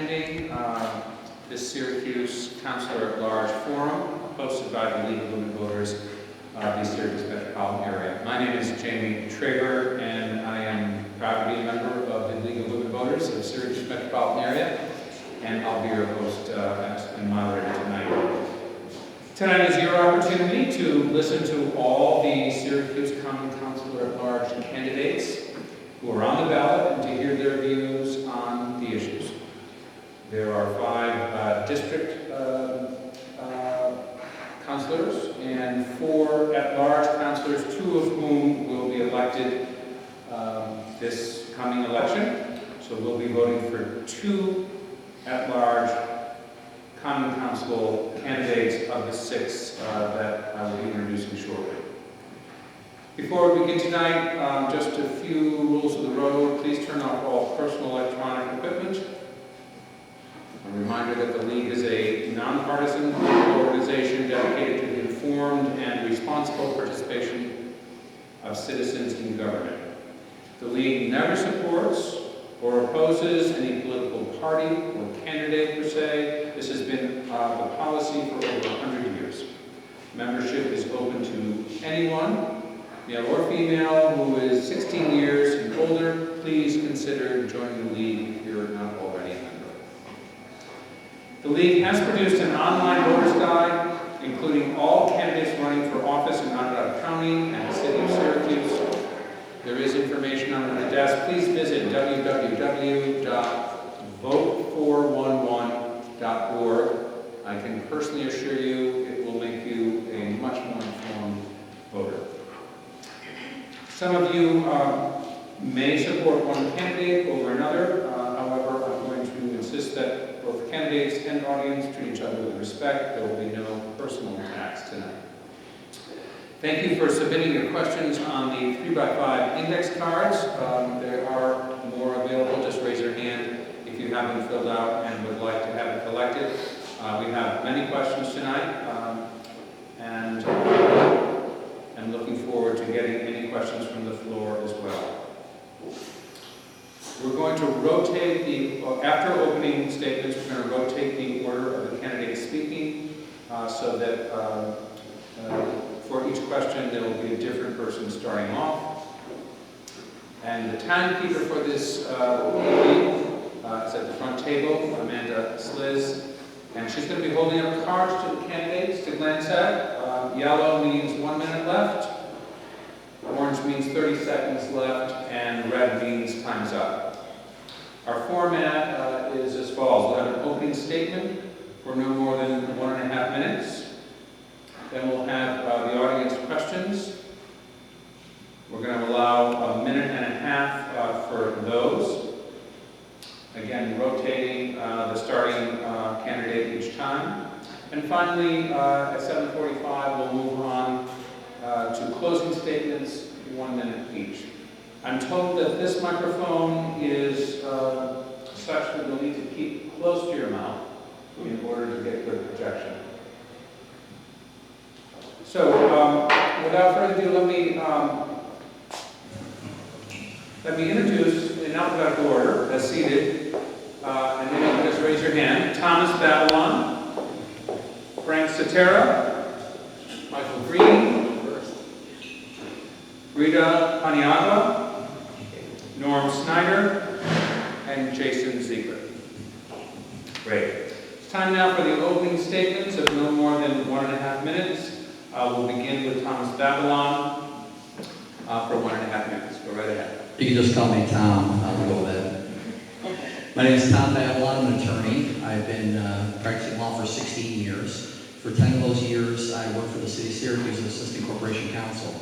attending this Syracuse Counselor at Large Forum hosted by the League of Women Voters of the Syracuse Metropolitan Area. My name is Jamie Traver, and I am proud to be a member of the League of Women Voters of the Syracuse Metropolitan Area, and I'll be your host and moderator tonight. Tonight is your opportunity to listen to all the Syracuse Common Councilor at Large candidates who are on the ballot and to hear their views on the issues. There are 5 district councilors and 4 at-large councilors, 2 of whom will be elected this coming election. So we'll be voting for 2 at-large Common Council candidates of the 6 that I will be introducing shortly. Before we begin tonight, just a few rules of the road. Please turn off all personal electronic equipment. A reminder that the League is a nonpartisan organization dedicated to the informed and responsible participation of citizens in government. The League never supports or opposes any political party or candidate per se. This has been the policy for over 100 years. Membership is open to anyone, male or female, who is 16 years and older. Please consider joining the League if you're not already a member. The League has produced an online voters guide, including all candidates running for office in Onondaga County and the city of Syracuse. There is information under the desk. Please visit www.vote411.org. I can personally assure you it will make you a much more informed voter. Some of you may support one candidate over another. However, I'm going to insist that both candidates and audience treat each other with respect. There will be no personal attacks tonight. Thank you for submitting your questions on the 3x5 index cards. There are more available. Just raise your hand if you have them filled out and would like to have it collected. We have many questions tonight, and I'm looking forward to getting any questions from the floor as well. We're going to rotate after opening statements, we're going to rotate the order of the candidates speaking so that for each question there will be a different person starting off. And the timekeeper for this meeting is at the front table, Amanda Sliz, and she's going to be holding up cards to the candidates to glance at. Yellow means 1 minute left, orange means 30 seconds left, and red means time's up. Our format is as follows. We'll have an opening statement for no more than 1.5 minutes. Then we'll have the audience questions. We're going to allow 1.5 minutes for those. Again, rotating the starting candidate each time. And finally, at 7:45, we'll move on to closing statements, 1 minute each. I'm told that this microphone is such that you'll need to keep close to your mouth in order to get good projection. So, without further ado, let me introduce, in alphabetical order, as seated, and then you can just raise your hand. Thomas Babylon, Frank Cetera, Michael Green, Rita Paniagua, Norm Snyder, and Jason Ziegler. Great. It's time now for the opening statements of no more than 1.5 minutes. We'll begin with Thomas Babylon for 1.5 minutes. Go right ahead. You can just call me Tom. I'll go with it. My name is Tom Babylon. I'm an attorney. I've been practicing law for 16 years. For 10 of those years, I worked for the City of Syracuse as Assistant Corporation Counsel.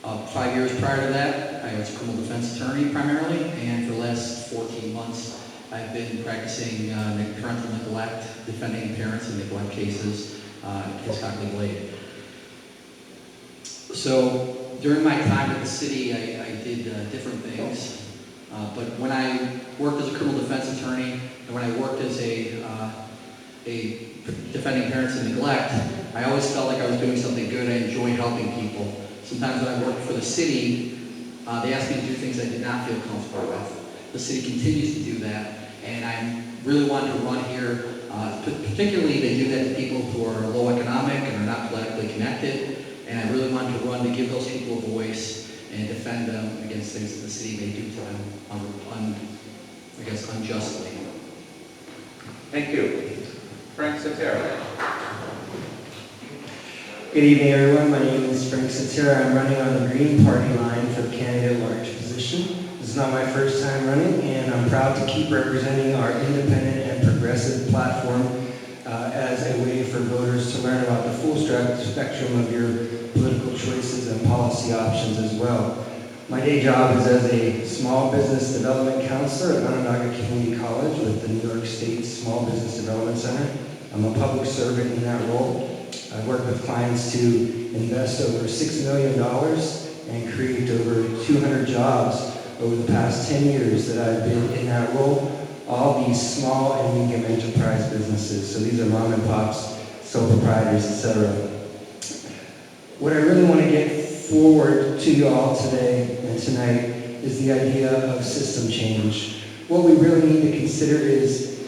5 years prior to that, I was a criminal defense attorney primarily, and for the last 14 months, I've been practicing parental neglect, defending parents in neglect cases in Hiscock-Glade. So during my time at the city, I did different things. But when I worked as a criminal defense attorney, and when I worked as a defending parents in neglect, I always felt like I was doing something good. I enjoyed helping people. Sometimes when I worked for the city, they asked me to do things I did not feel comfortable with. The city continues to do that, and I'm really wanted to run here. Particularly, they do that to people who are low economic and are not politically connected. And I really wanted to run to give those people a voice and defend them against things that the city may do to them, I guess, unjustly. Thank you. Frank Sotero. Good evening, everyone. My name is Frank Sotero. I'm running on the Green Party line for the candidate-at-large position. This is not my first time running, and I'm proud to keep representing our independent and progressive platform as a way for voters to learn about the full spectrum of your political choices and policy options as well. My day job is as a small business development counselor at Onondaga Community College with the New York State Small Business Development Center. I'm a public servant in that role. I work with clients to invest over $6 million and create over 200 jobs over the past 10 years that I've been in that role. All these small and medium enterprise businesses. So these are mom and pops, sole proprietors, etc. What I really want to get forward to you all today and tonight is the idea of system change. What we really need to consider is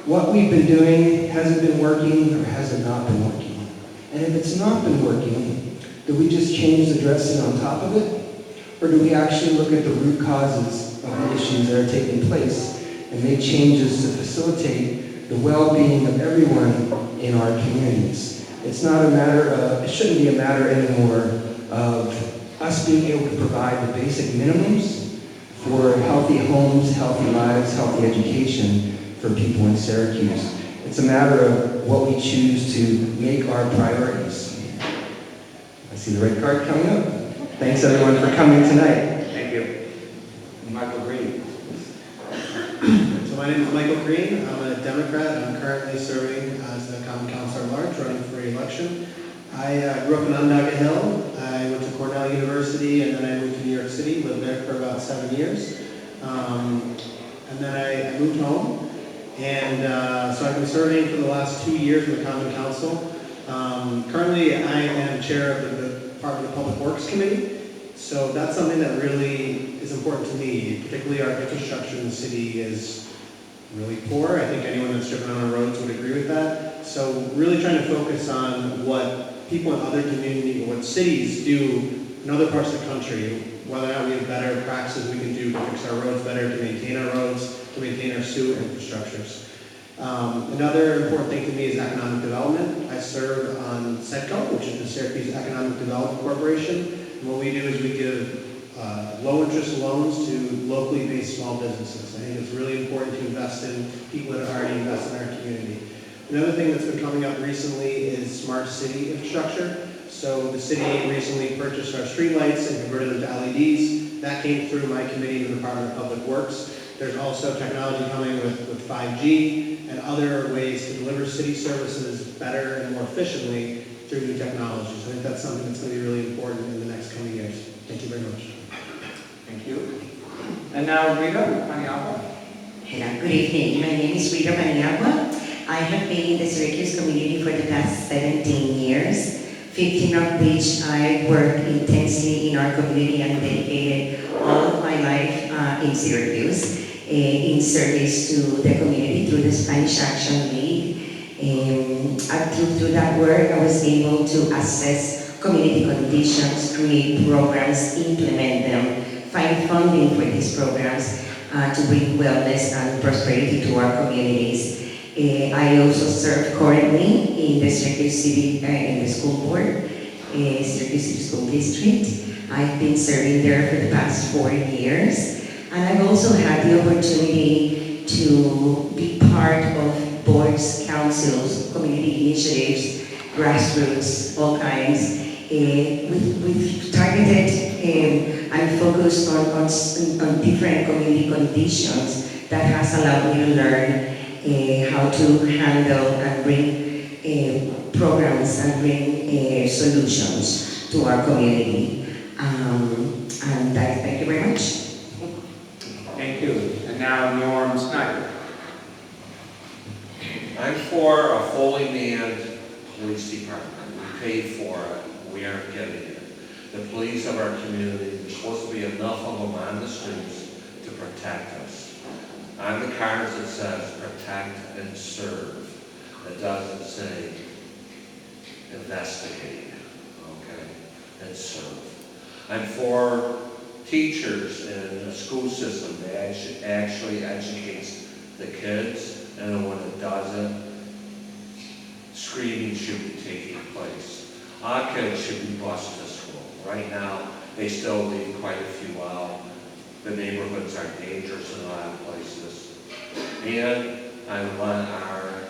what we've been doing, has it been working or has it not been working? And if it's not been working, do we just change the dressing on top of it? Or do we actually look at the root causes of the issues that are taking place and make changes to facilitate the well-being of everyone in our communities? It's not a matter of, it shouldn't be a matter anymore of us being able to provide the basic minimums for healthy homes, healthy lives, healthy education for people in Syracuse. It's a matter of what we choose to make our priorities. I see the red card coming up. Thanks everyone for coming tonight. Thank you. Michael Green. So my name is Michael Green. I'm a Democrat. I'm currently serving as the Common Councilor at Large, running for re-election. I grew up in Onondaga Hill. I went to Cornell University, and then I moved to New York City, lived there for about 7 years. And then I moved home. And so I've been serving for the last 2 years in the Common Council. Currently, I am chair of the Department of Public Works Committee. So that's something that really is important to me. Particularly our infrastructure in the city is really poor. I think anyone that's driven on our roads would agree with that. So really trying to focus on what people in other communities, or what cities do in other parts of the country, whether or not we have better practices we can do to fix our roads better, to maintain our roads, to maintain our sewer infrastructures. Another important thing to me is economic development. I serve on SEDCO, which is the Syracuse Economic Development Corporation. And what we do is we give low-interest loans to locally based small businesses. I think it's really important to invest in people that already invest in our community. Another thing that's been coming up recently is smart city infrastructure. So the city recently purchased our streetlights and converted them to LEDs. That came through my committee in the Department of Public Works. There's also technology coming with 5G and other ways to deliver city services better and more efficiently through new technologies. I think that's something that's going to be really important in the next coming years. Thank you very much. Thank you. And now Rita Paniagua. Hello, good evening. My name is Rita Paniagua. I have been in the Syracuse community for the past 17 years, 15 of which I worked intensely in our community and dedicated all of my life in Syracuse in service to the community through the Spanish Action League. And through that work, I was able to assess community conditions, create programs, implement them, find funding for these programs to bring wellness and prosperity to our communities. I also serve currently in the Syracuse City, in the school board, Syracuse City School District. I've been serving there for the past 4 years. And I've also had the opportunity to be part of boards, councils, community initiatives, grassroots, all kinds. We've targeted and focused on different community conditions that has allowed me to learn how to handle and bring programs and bring solutions to our community. And thank you very much. Thank you. And now Norm Snyder. I'm for a fully manned police department. We paid for it. We aren't getting it. The police of our community, there's supposed to be enough of them on the streets to protect us. On the cards it says protect and serve. It doesn't say investigate, okay, and serve. I'm for teachers in the school system that actually educates the kids, and when it doesn't, screaming should be taking place. Our kids should be bused to school. Right now, they still leave quite a few out. The neighborhoods are dangerous in a lot of places. And I want our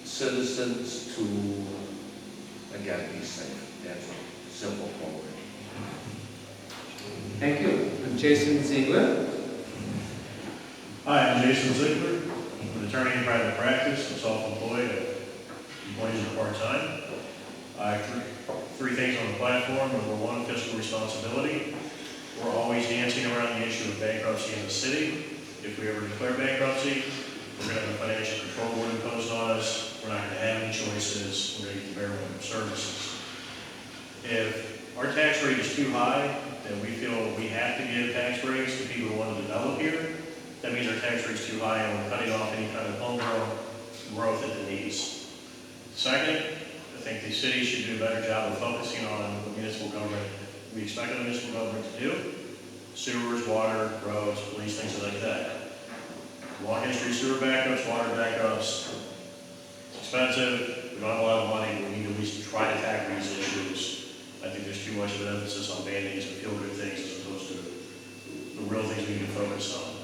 citizens to, again, be safe. That's a simple quote. Thank you. And Jason Ziegler. Hi, I'm Jason Ziegler. I'm an attorney in private practice. I'm self-employed. Employees are part-time. I have three things on the platform. Number one, fiscal responsibility. We're always dancing around the issue of bankruptcy in the city. If we ever declare bankruptcy, we're going to have a financial control board imposed on us. We're not going to have any choices. We're going to get the bare minimum services. If our tax rate is too high, then we feel we have to give tax raise to people who want to develop here. That means our tax rate is too high and we're cutting off any kind of homegrown growth at the knees. Second, I think the city should do a better job of focusing on what municipal government we expect the municipal government to do. Sewers, water, roads, police, things like that. Long history of sewer backups, water backups. It's expensive, we don't have a lot of money, we need to at least try to tackle these issues. I think there's too much of an emphasis on band-aids and feel-good things as opposed to the real things we need to focus on.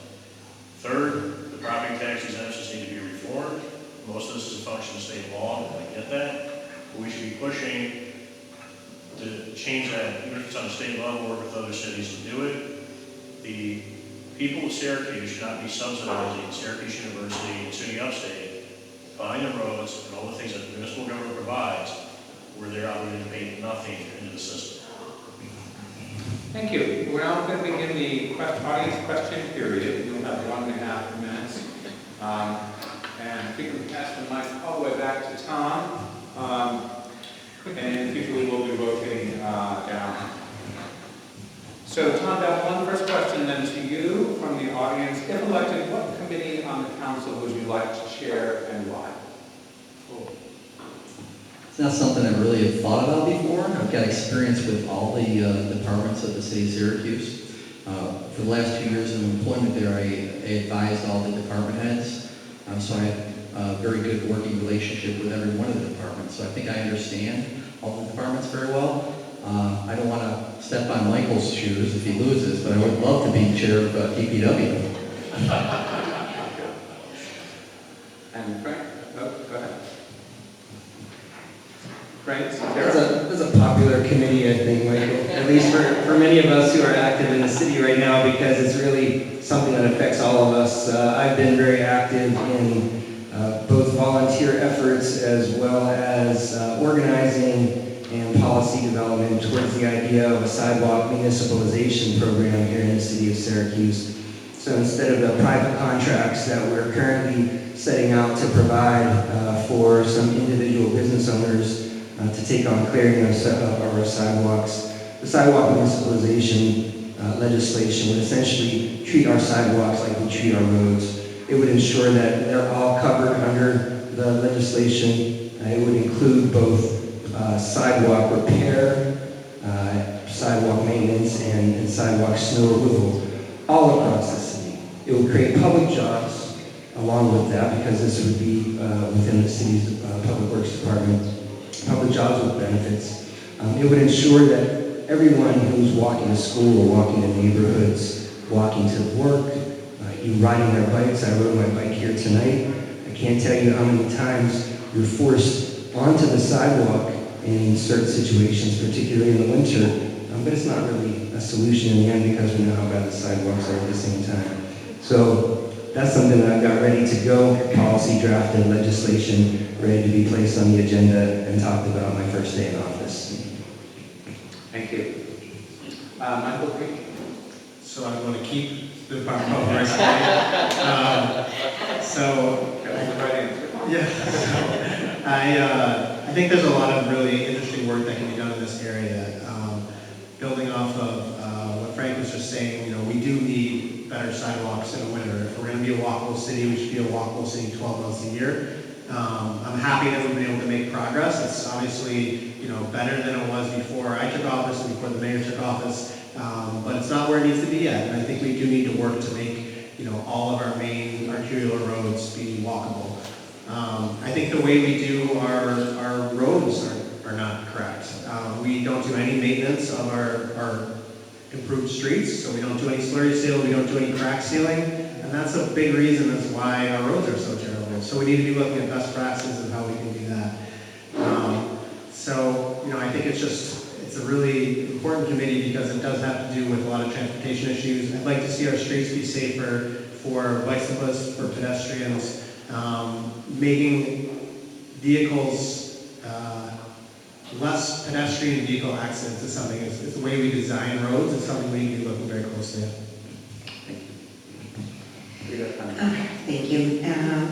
Third, the property tax exemptions need to be reformed. Most of this is a function of state law, and I get that. But we should be pushing to change that, even if it's on a state level, work with other cities to do it. The people of Syracuse should not be subsidizing Syracuse University and SUNY Upstate, buying the roads and all the things that the municipal government provides, where they're obligated to pay nothing into the system. Thank you. We're now going to begin the audience question period. You'll have 1.5 minutes. And if we can pass the mic all the way back to Tom. And in the future, we will be rotating down. So, Tom, that one first question then to you from the audience. If elected, what committee on the council would you like to chair and why? Cool. It's not something I really have thought about before. I've got experience with all the departments of the city of Syracuse. For the last 2 years of employment there, I advised all the department heads. So I have a very good working relationship with every one of the departments. So I think I understand all the departments very well. I don't want to step on Michael's shoes if he loses, but I would love to be chair of DPW. And Frank? Oh, go ahead. Frank? It's a popular committee, I think, Michael, at least for many of us who are active in the city right now, because it's really something that affects all of us. I've been very active in both volunteer efforts as well as organizing and policy development towards the idea of a sidewalk municipalization program here in the city of Syracuse. So instead of the private contracts that we're currently setting out to provide for some individual business owners to take on clearing of our sidewalks, the sidewalk municipalization legislation would essentially treat our sidewalks like we treat our roads. It would ensure that they're all covered under the legislation. It would include both sidewalk repair, sidewalk maintenance, and sidewalk snow removal all across the city. It would create public jobs along with that, because this would be within the city's public works department, public jobs with benefits. It would ensure that everyone who's walking to school or walking to neighborhoods, walking to work, even riding their bikes. I rode my bike here tonight. I can't tell you how many times you're forced onto the sidewalk in certain situations, particularly in the winter, but it's not really a solution in the end because we know how bad the sidewalks are at the same time. So that's something that I've got ready to go, policy drafted, legislation ready to be placed on the agenda and talked about my first day in office. Thank you. Michael Green? So I'm going to keep the public works. I think there's a lot of really interesting work that can be done in this area. Building off of what Frank was just saying, we do need better sidewalks in the winter. If we're gonna be a walkable city, we should be a walkable city 12 months a year. I'm happy that we've been able to make progress. It's obviously, better than it was before I took office and before the mayor took office, but it's not where it needs to be yet. And I think we do need to work to make, all of our main arterial roads be walkable. I think the way we do our roads are not correct. We don't do any maintenance of our improved streets, so we don't do any slurry seal, we don't do any crack sealing, and that's a big reason as why our roads are so terrible. So we need to be looking at best practices of how we can do that. I think it's a really important committee because it does have to do with a lot of transportation issues. I'd like to see our streets be safer for bicyclists, for pedestrians, making vehicles, less pedestrian vehicle accidents is something, it's the way we design roads, it's something we need to be looking very closely at. Thank you.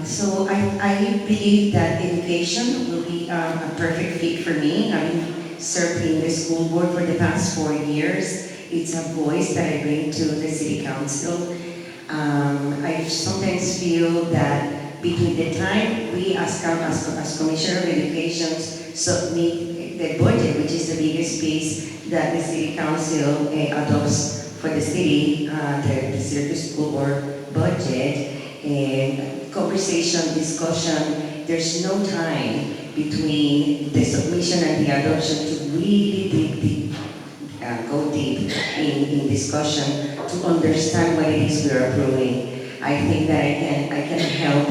So I believe that education will be a perfect fit for me. I've served in the school board for the past 4 years. It's a voice that I bring to the city council. I sometimes feel that between the time we as Commissioner of Education submit the budget, which is the biggest piece that the city council adopts for the city, the Syracuse School Board budget, and conversation, discussion, there's no time between the submission and the adoption to really go deep in discussion to understand what it is we're approving. I think that I can help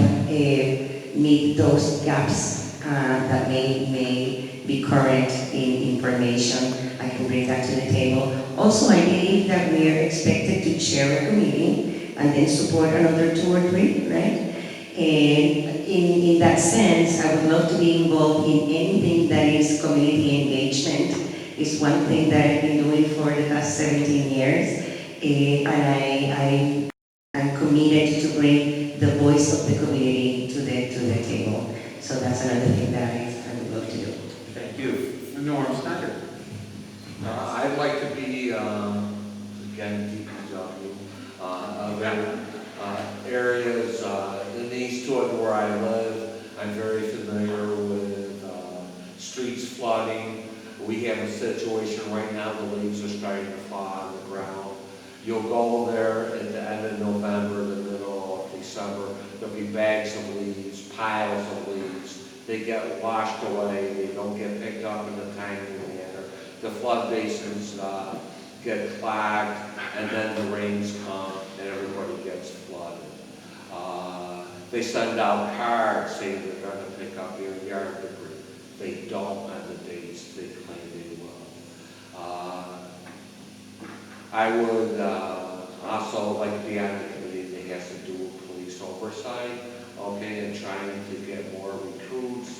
meet those gaps that may be current in information. I can bring that to the table. Also, I believe that we are expected to chair a committee and then support another 2 or 3, right? And in that sense, I would love to be involved in anything that is community engagement. It's one thing that I've been doing for the past 17 years. And I'm committed to bring the voice of the community to the table. So that's another thing that I would love to do. Thank you. Norm Snyder. I'd like to be, again, DPW, areas in the East Hood where I live. I'm very familiar with streets flooding. We have a situation right now, the leaves are starting to fall on the ground. You'll go there at the end of November, the middle of December, there'll be bags of leaves, piles of leaves. They get washed away, they don't get picked up in a timely manner. The flood basins get clogged, and then the rains come, and everybody gets flooded. They send out cards saying they're going to pick up your yard debris. They don't on the dates they claim they will. I would also like to be on the committee that has to do with police oversight, okay, and trying to get more recruits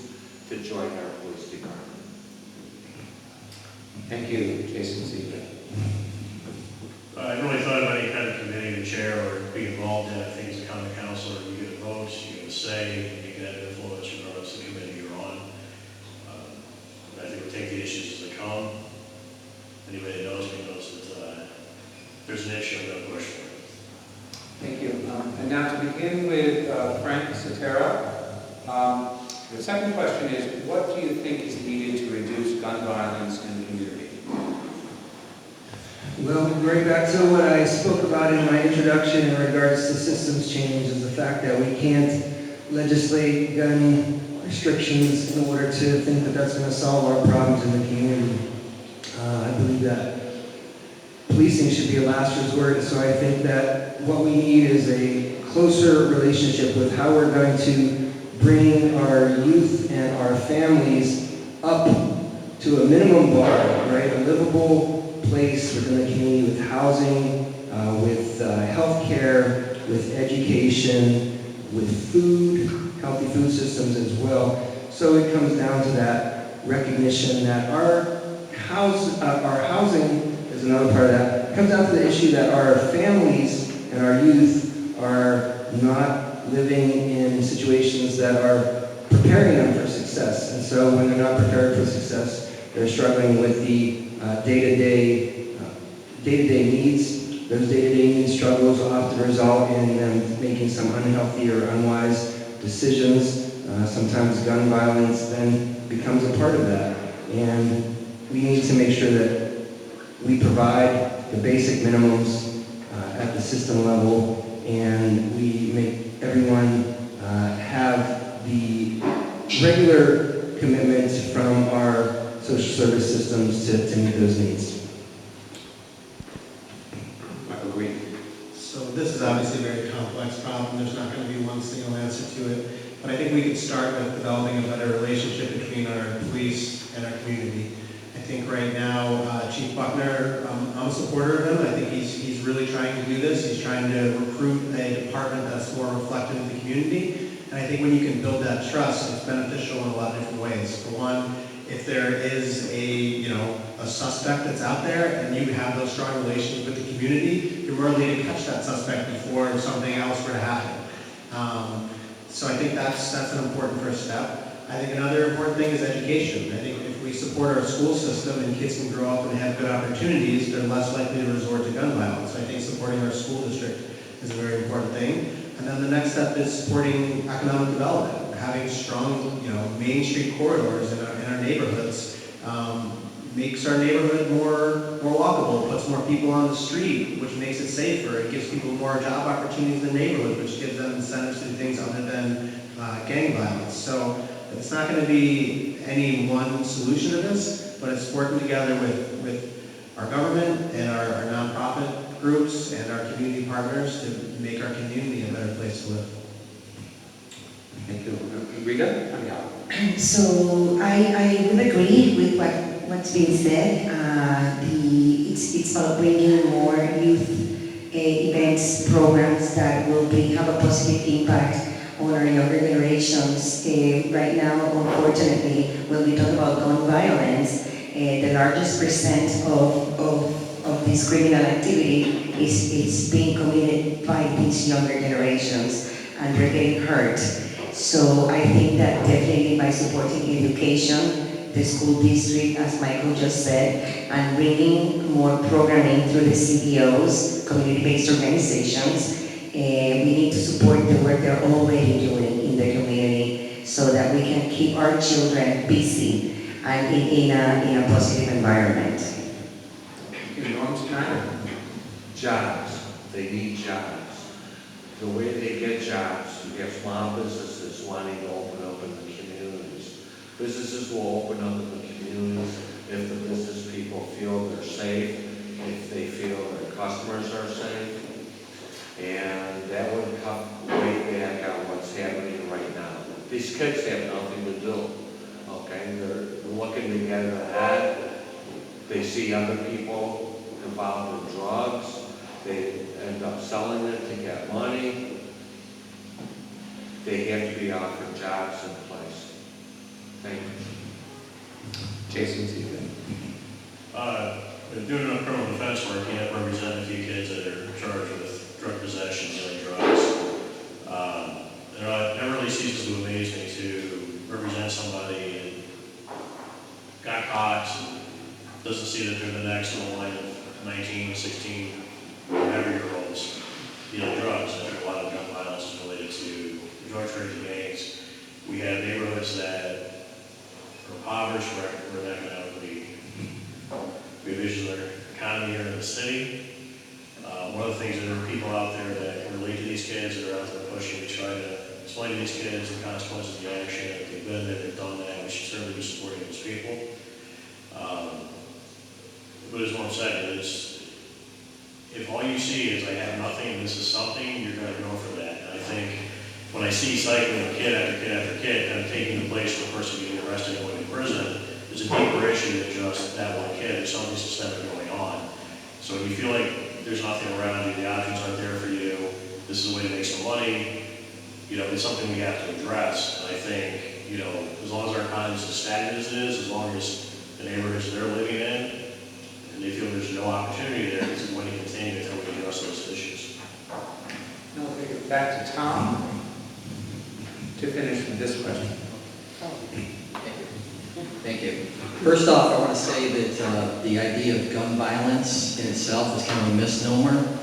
to join our police department. Thank you, Jason Zebra. I really thought about any kind of committee to chair or be involved in. I think as a common councilor, you get a vote, you get a say, and you can have influence regardless of the committee you're on. I think we'll take the issues as they come. Anybody that knows me knows that there's an issue I'm going to push for. Thank you. And now to begin with Frank Cetera. The second question is, what do you think is needed to reduce gun violence in the community? Well, right back to what I spoke about in my introduction in regards to systems change is the fact that we can't legislate gun restrictions in order to think that that's going to solve our problems in the community. I believe that policing should be a last resort, so I think that what we need is a closer relationship with how we're going to bring our youth and our families up to a minimum bar, right? A livable place within the community with housing, with health care, with education, with food, healthy food systems as well. So it comes down to that recognition that our housing is another part of that. It comes down to the issue that our families and our youth are not living in situations that are preparing them for success. And so when they're not prepared for success, they're struggling with the day-to-day needs, those day-to-day needs struggles often result in them making some unhealthy or unwise decisions. Sometimes gun violence then becomes a part of that. And we need to make sure that we provide the basic minimums at the system level, and we make everyone have the regular commitments from our social service systems to meet those needs. Michael Green. So this is obviously a very complex problem. There's not going to be one single answer to it. But I think we could start with developing a better relationship between our police and our community. I think right now, Chief Buckner, I'm a supporter of him. I think he's really trying to do this. He's trying to recruit a department that's more reflective of the community. And I think when you can build that trust, it's beneficial in a lot of different ways. For one, if there is a suspect that's out there and you have those strong relations with the community, you're more likely to catch that suspect before something else were to happen. So I think that's an important first step. I think another important thing is education. I think if we support our school system and kids can grow up and have good opportunities, they're less likely to resort to gun violence. So I think supporting our school district is a very important thing. And then the next step is supporting economic development, having strong, Main Street corridors in our neighborhoods. Makes our neighborhood more walkable, puts more people on the street, which makes it safer. It gives people more job opportunities in the neighborhood, which gives them incentives to do things other than gang violence. So it's not going to be any one solution to this, but it's working together with our government and our nonprofit groups and our community partners to make our community a better place to live. Thank you. Rita? So I would agree with what's been said. It's about bringing more youth events, programs that will have a positive impact on our younger generations. Right now, unfortunately, when we talk about gun violence, the largest percent of this criminal activity is being committed by these younger generations, and they're getting hurt. So I think that definitely by supporting education, the school district, as Michael just said, and bringing more programming through the CBOs, community-based organizations, we need to support the work they're already doing in the community so that we can keep our children busy and in a positive environment. Norm's time. Jobs, they need jobs. The way they get jobs, you have small businesses wanting to open up in the communities. Businesses will open up in the communities if the business people feel they're safe, if they feel their customers are safe. And that would cut way back on what's happening right now. These kids have nothing to do, okay? They're looking to get ahead. They see other people involved in drugs. They end up selling it to get money. They have to be offered jobs in place. Thank you. Jason Stephen. Doing enough criminal defense work, you have to represent a few kids that are charged with drug possession, dealing drugs. It never really ceases to amaze me to represent somebody and got caught and doesn't see that they're the next in the line of 19, 16, whatever-year-olds dealing drugs. I think a lot of gun violence is related to drug trade gangs. We have neighborhoods that are impoverished, we're economically, we have issues with our economy here in the city. One of the things, there are people out there that relate to these kids that are out there pushing to try to explain to these kids the consequences of the action. If they've been there, they've done that, we should certainly be supporting those people. But as one said, if all you see is I have nothing and this is something, you're going to go for that. And I think when I see cycling kid after kid after kid kind of taking the place of the person getting arrested and going to prison, there's a deeper issue than just that one kid. There's something systemic going on. So if you feel like there's nothing around you, the options aren't there for you, this is a way to make some money, it's something we have to address. And I think, as long as our economy is as stagnant as it is, as long as the neighborhoods they're living in, and they feel there's no opportunity there, it's going to continue until we address those issues. Now we'll take it back to Tom to finish with this question. Thank you. First off, I want to say that the idea of gun violence in itself is kind of a misnomer.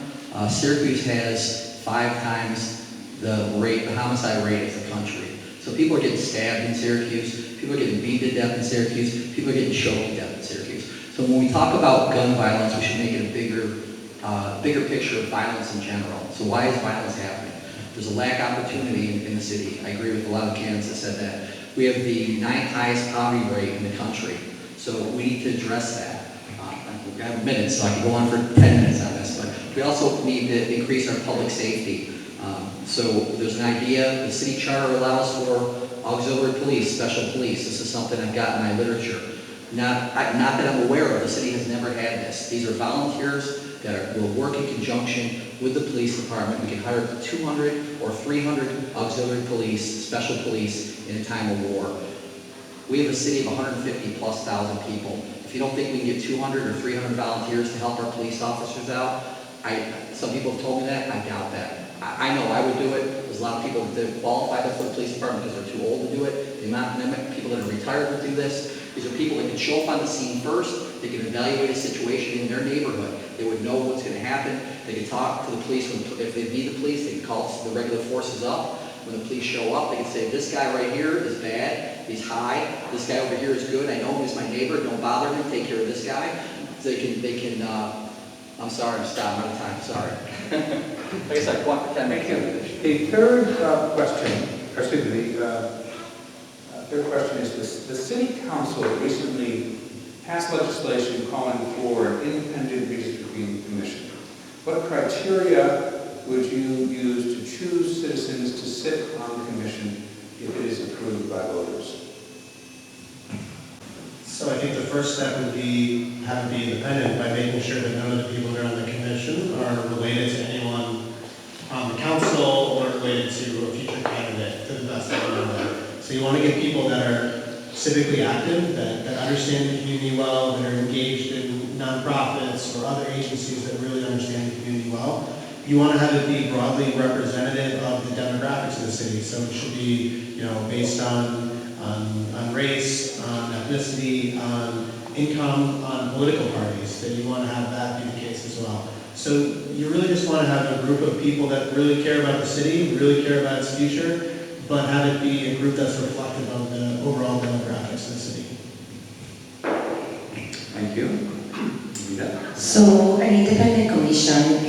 Syracuse has 5 times the homicide rate of the country. So people are getting stabbed in Syracuse, people are getting beat to death in Syracuse, people are getting choked to death in Syracuse. So when we talk about gun violence, we should make it a bigger picture of violence in general. So why is violence happening? There's a lack of opportunity in the city. I agree with a lot of candidates that said that. We have the 9th highest poverty rate in the country. So we need to address that. I have a minute, so I can go on for 10 minutes on this, but we also need to increase our public safety. So there's an idea, the city charter allows for auxiliary police, special police. This is something I've got in my literature. Not that I'm aware of, the city has never had this. These are volunteers that will work in conjunction with the police department. We can hire 200 or 300 auxiliary police, special police in a time of war. We have a city of 150,000+ people. If you don't think we can get 200 or 300 volunteers to help our police officers out, some people have told me that, I doubt that. I know I would do it. There's a lot of people that qualify for the police department because they're too old to do it. The amount of people that are retired will do this. These are people that can show up on the scene first. They can evaluate a situation in their neighborhood. They would know what's going to happen. They can talk to the police. If they need the police, they can call the regular forces up. When the police show up, they can say, this guy right here is bad. He's high. This guy over here is good. I know him. He's my neighbor. Don't bother him. Take care of this guy. So they can I'm sorry, I'm stopping. I'm out of time. Sorry. Like I said, go on for 10 minutes. Thank you. The third question, or excuse me, the third question is this. The City Council recently passed legislation calling for an independent redistricting commission. What criteria would you use to choose citizens to sit on the commission if it is approved by voters? So I think the first step would be have it be independent by making sure that none of the people that are on the commission are related to anyone on the council or related to a future candidate to the best of their ability. So you want to get people that are civically active, that understand the community well, that are engaged in nonprofits or other agencies that really understand the community well. You want to have it be broadly representative of the demographics of the city. So it should be, based on race, on ethnicity, on income, on political parties, that you want to have that be the case as well. So you really just want to have a group of people that really care about the city, really care about its future, but have it be a group that's reflective of the overall demographics of the city. Thank you. So an independent commission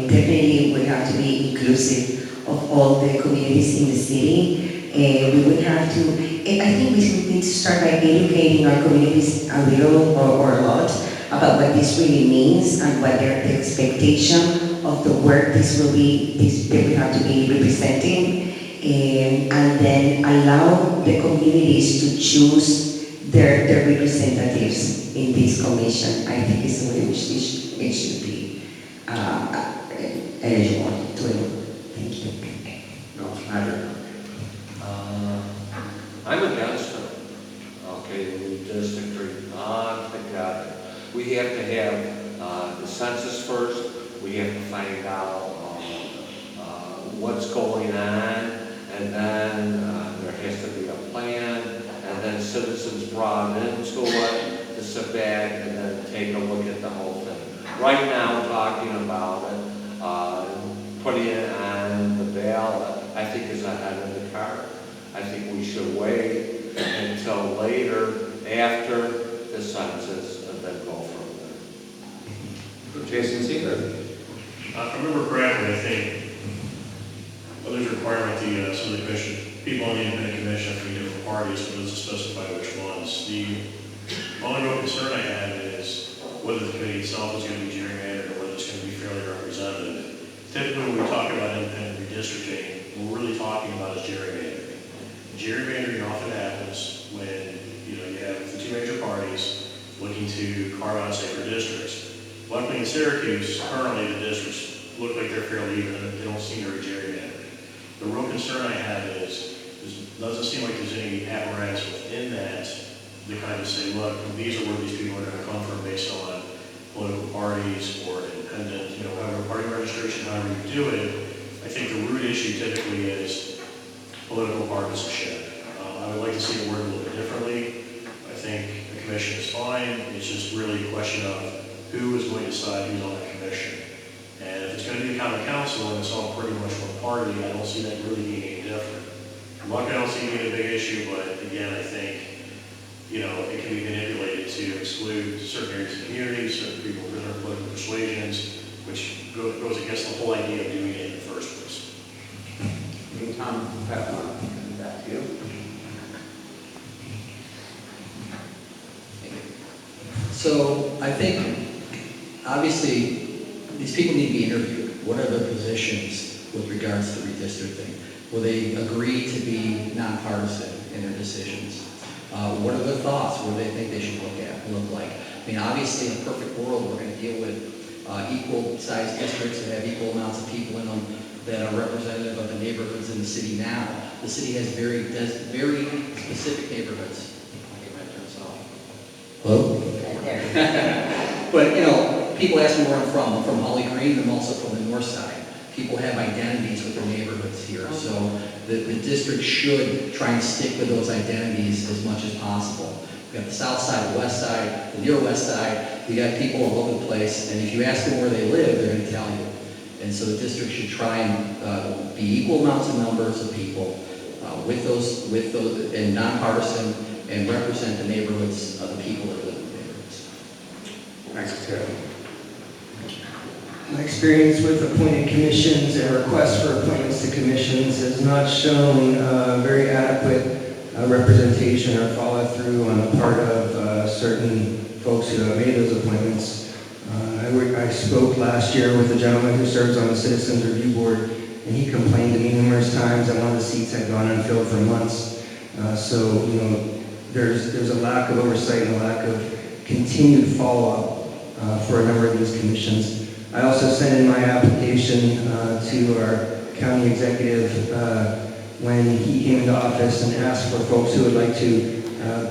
definitely would have to be inclusive of all the communities in the city. We would have to, I think we need to start by educating our communities a little or a lot about what this really means and what the expectation of the work they would have to be representing, and then allow the communities to choose their representatives in this commission. I think it's the way it should be eligible to it. Thank you. No, Schneider. I'm against it. Okay, redistricting altogether. We have to have the census first. We have to find out what's going on, and then there has to be a plan, and then citizens brought into it to sit back and then take a look at the whole thing. Right now, talking about it, putting it on the ballot, I think is ahead of the cart. I think we should wait until later, after the census, and then go from there. Jason Seeger. If I remember correctly, I think there's a requirement to some of the commission, people on the independent commission from different parties, but it doesn't specify which ones. The only real concern I have is whether the committee itself is going to be gerrymandered or whether it's going to be fairly representative. Typically, when we talk about independent redistricting, what we're really talking about is gerrymandering. Gerrymandering often happens when you have the two major parties looking to carve out safer districts. Luckily in Syracuse, currently the districts look like they're fairly even, and they don't seem to be gerrymandered. The real concern I have is it doesn't seem like there's any apparatus within that to kind of say, look, these are where these people are going to come from based on political parties or independent, however party registration, however you do it. I think the root issue typically is political partisanship. I would like to see it worded a little bit differently. I think the commission is fine. It's just really a question of who is going to decide who's on the commission. And if if it's gonna be the common council and it's all pretty much one party, I don't see that really being any different. I don't see it being a big issue, but again, I think, it can be manipulated to exclude certain areas of the community, certain people with their political persuasions, which goes against the whole idea of doing it in the first place. Okay, Tom, back to you. So I think, obviously, these people need to be interviewed. What are their positions with regards to redistricting? Will they agree to be nonpartisan in their decisions? What are their thoughts? What do they think they should look like? I mean, obviously, in a perfect world, we're going to deal with equal-sized districts that have equal amounts of people in them that are representative of the neighborhoods in the city now. The city has very specific neighborhoods. Hello? But, people ask me where I'm from. I'm from Holly Green. I'm also from the north side. People have identities with their neighborhoods here. So the district should try and stick with those identities as much as possible. We've got the south side, the west side, the near west side. You got people all over the place. And if you ask them where they live, they're going to tell you. And so the district should try and be equal amounts of numbers of people with those, and nonpartisan, and represent the neighborhoods of the people that live in the neighborhoods. Thanks, Terry. My experience with appointed commissions and requests for appointments to commissions has not shown very adequate representation or follow-through on the part of certain folks who have made those appointments. I spoke last year with a gentleman who serves on the Citizens Review Board, and he complained to me numerous times that one of the seats had gone unfilled for months. So, there's a lack of oversight and a lack of continued follow-up for a number of these commissions. I also sent in my application to our county executive when he came into office and asked for folks who would like to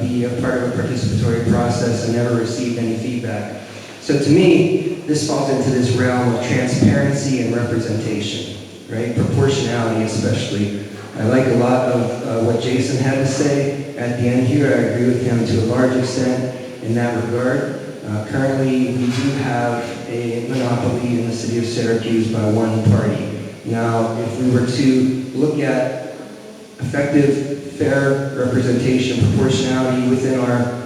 be a part of a participatory process and never received any feedback. So to me, this falls into this realm of transparency and representation, right? Proportionality especially. I like a lot of what Jason had to say at the end here. I agree with him to a large extent in that regard. Currently, we do have a monopoly in the city of Syracuse by one party. Now, if we were to look at effective, fair representation, proportionality within our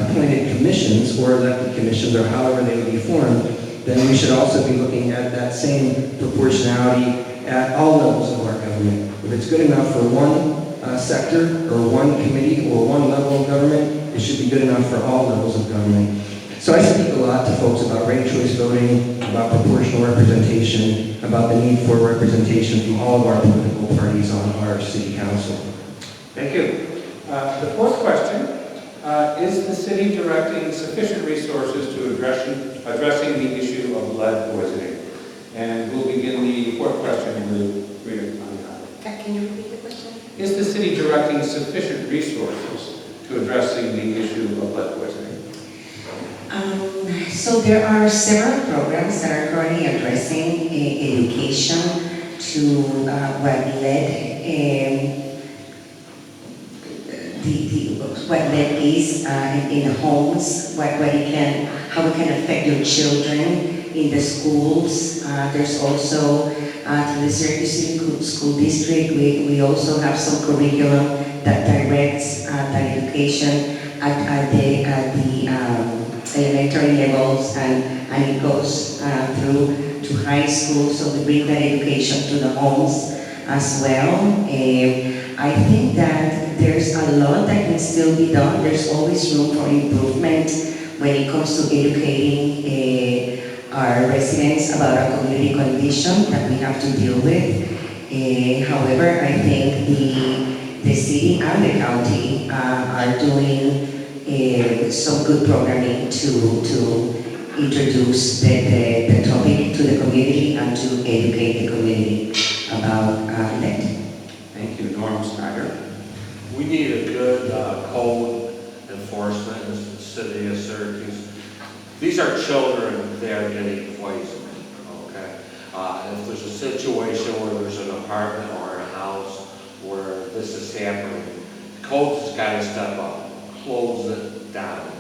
appointed commissions or elected commissions, or however they would be formed, then we should also be looking at that same proportionality at all levels of our government. If it's good enough for one sector or one committee or one level of government, it should be good enough for all levels of government. So I speak a lot to folks about ranked choice voting, about proportional representation, about the need for representation from all of our political parties on our city council. Thank you. The fourth question, is the city directing sufficient resources to addressing the issue of lead poisoning? And we'll begin the fourth question with Rita. Can you repeat the question? Is the city directing sufficient resources to addressing the issue of lead poisoning? So there are several programs that are currently addressing education to what lead is in homes, how it can affect your children in the schools. There's also through the Syracuse City School District, we also have some curriculum that directs that education at the elementary levels, and it goes through to high school, so we bring that education to the homes as well. I think that there's a lot that can still be done. There's always room for improvement when it comes to educating our residents about our community condition that we have to deal with. However, I think the city and the county are doing some good programming to introduce the topic to the community and to educate the community about lead. Thank you. Norm Snyder. We need a good code enforcement in the city of Syracuse. These are children that are getting poisoned, okay? If there's a situation where there's an apartment or a house where this is happening, codes has got to step up, close it down,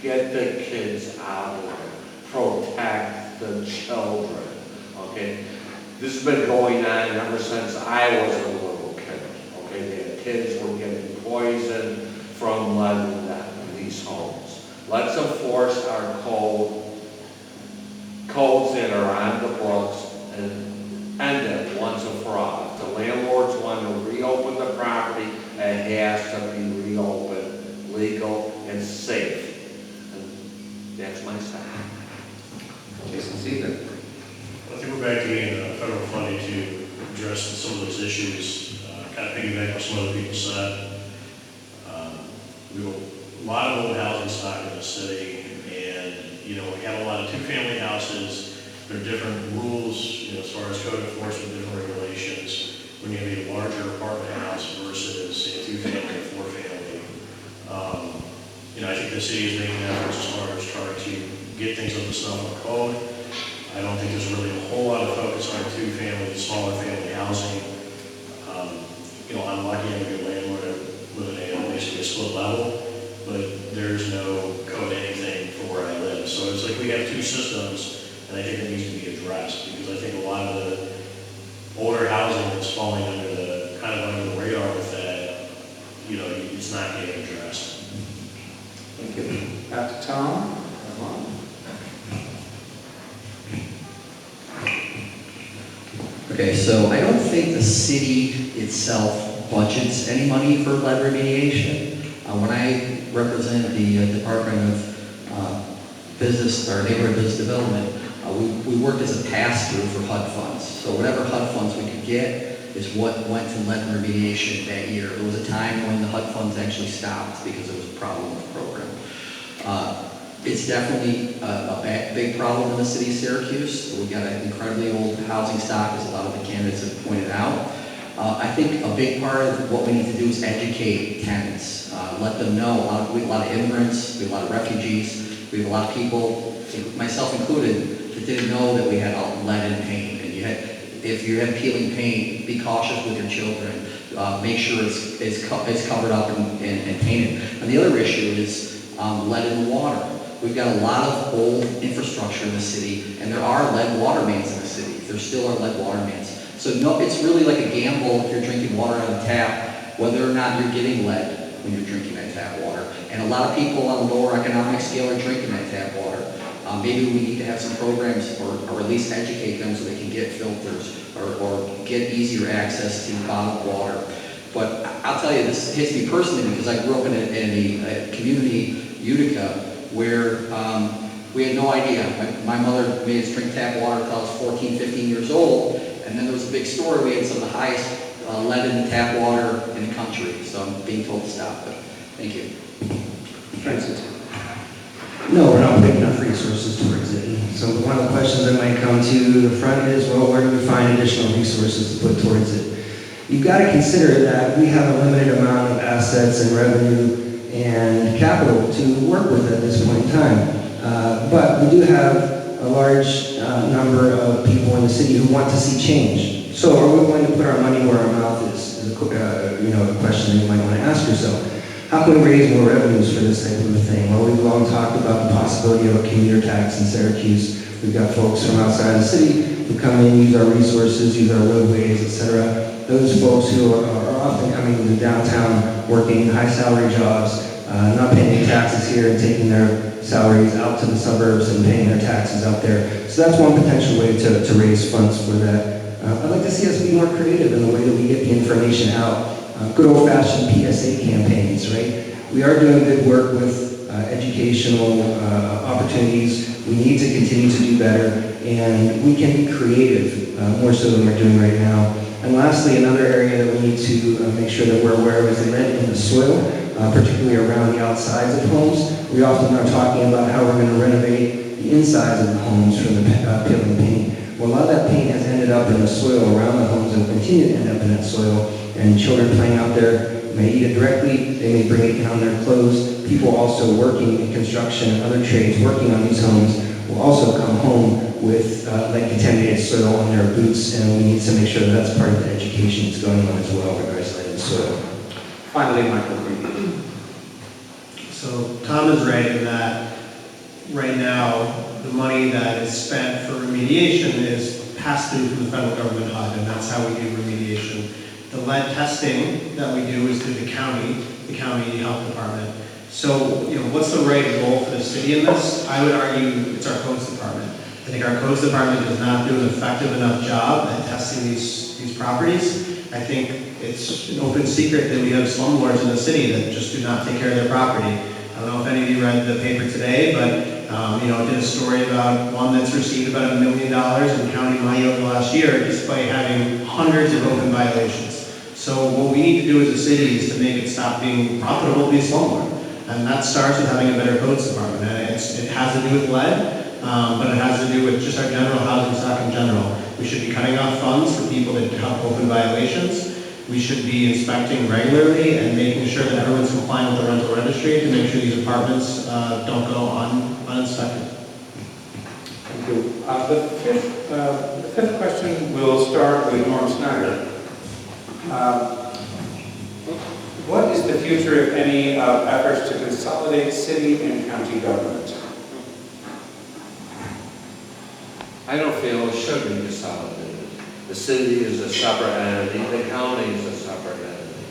get the kids out of there, protect the children, okay? This has been going on ever since I was a little kid, okay? The kids were getting poisoned from lead in these homes. Let's enforce our codes that are on the books and end it once and for all. If the landlords want to reopen the property, it has to be reopened, legal and safe. And that's my side. Jason Seaver. I think we're back to getting federal funding to address some of those issues, kind of piggyback on some other people said. We have a lot of old housing stock in the city, and, you know, we have a lot of two-family houses. There are different rules, you know, as far as code enforcement, different regulations. When you have a larger apartment house versus a two-family or four-family. You know, I think the city is making efforts as far as trying to get things up to snuff on code. I don't think there's really a whole lot of focus on two-family, smaller family housing. You know, I'm lucky I'm a good landlord. I live in basically a split level, but there's no code anything for where I live. So it's like we have two systems, and I think it needs to be addressed, because I think a lot of the older housing that's falling under the radar with that, you know, it's not getting addressed. Thank you. Back to Tom. Okay, so I don't think the city itself budgets any money for lead remediation. When I represent the Department of Business, or Neighborhood Business Development, we worked as a pass-through for HUD funds. So whatever HUD funds we could get is what went to lead remediation that year. There was a time when the HUD funds actually stopped because there was a problem with the program. It's definitely a big problem in the city of Syracuse. We've got an incredibly old housing stock, as a lot of the candidates have pointed out. I think a big part of what we need to do is educate tenants, let them know. We have a lot of immigrants, we have a lot of refugees, we have a lot of people, myself included, that didn't know that we had lead in paint. And if you have peeling paint, be cautious with your children. Make sure it's covered up and painted. And the other issue is lead in the water. We've got a lot of old infrastructure in the city, and there are lead water mains in the city. There still are lead water mains. So no, it's really like a gamble if you're drinking water out of the tap, whether or not you're getting lead when you're drinking that tap water. And a lot of people on a lower economic scale are drinking that tap water. Maybe we need to have some programs, or at least educate them so they can get filters or get easier access to bottled water. But I'll tell you, this hits me personally because I grew up in a community, Utica, where we had no idea. My mother made us drink tap water until I was 14, 15 years old, and then there was a big story. We had some of the highest lead in the tap water in the country, so I'm being told to stop, but thank you. Francis. No, we're not putting enough resources towards it. So one of the questions that might come to the front is, well, where do we find additional resources to put towards it? You've got to consider that we have a limited amount of assets and revenue and capital to work with at this point in time. But we do have a large number of people in the city who want to see change. So are we going to put our money where our mouth is a question that you might want to ask yourself. How can we raise more revenues for this type of a thing? Well, we've long talked about the possibility of a commuter tax in Syracuse. We've got folks from outside the city who come in, use our resources, use our roadways, etc. Those folks who are often coming into downtown, working high salary jobs, not paying any taxes here and taking their salaries out to the suburbs and paying their taxes out there. So that's one potential way to raise funds for that. I'd like to see us be more creative in the way that we get the information out. Good old-fashioned PSA campaigns, right? We are doing good work with educational opportunities. We need to continue to do better, and we can be creative, more so than we're doing right now. And lastly, another area that we need to make sure that we're aware of is the lead in the soil, particularly around the outsides of homes. We often are talking about how we're going to renovate the insides of the homes from the peeling paint. Well, a lot of that paint has ended up in the soil around the homes and will continue to end up in that soil. And children playing out there may eat it directly, they may bring it down their clothes. People also working in construction and other trades working on these homes will also come home with lead-contaminated soil on their boots, and we need to make sure that that's part of the education that's going on as well regarding lead in soil. Finally, Michael Green. So Tom is right in that right now the money that is spent for remediation is pass through from the federal government HUD, and that's how we do remediation. The lead testing that we do is through the county health department. So, what's the right role for the city in this? I would argue it's our codes department. I think our codes department does not do an effective enough job at testing these properties. I think it's an open secret that we have slumlords in the city that just do not take care of their property. I don't know if any of you read the paper today, but it did a story about one that's received about $1 million in county money over the last year, despite having hundreds of open violations. So what we need to do as a city is to make it stop being profitable to be a slumlord. And that starts with having a better codes department. And it has to do with lead, but it has to do with just our general housing stock in general. We should be cutting off funds for people that have open violations. We should be inspecting regularly and making sure that everyone's compliant with the rental registry to make sure these apartments don't go uninspected. Thank you. The fifth question will start with Norm Snyder. What is the future, if any, of efforts to consolidate city and county government? I don't feel it should be consolidated. The city is a separate entity, the county is a separate entity.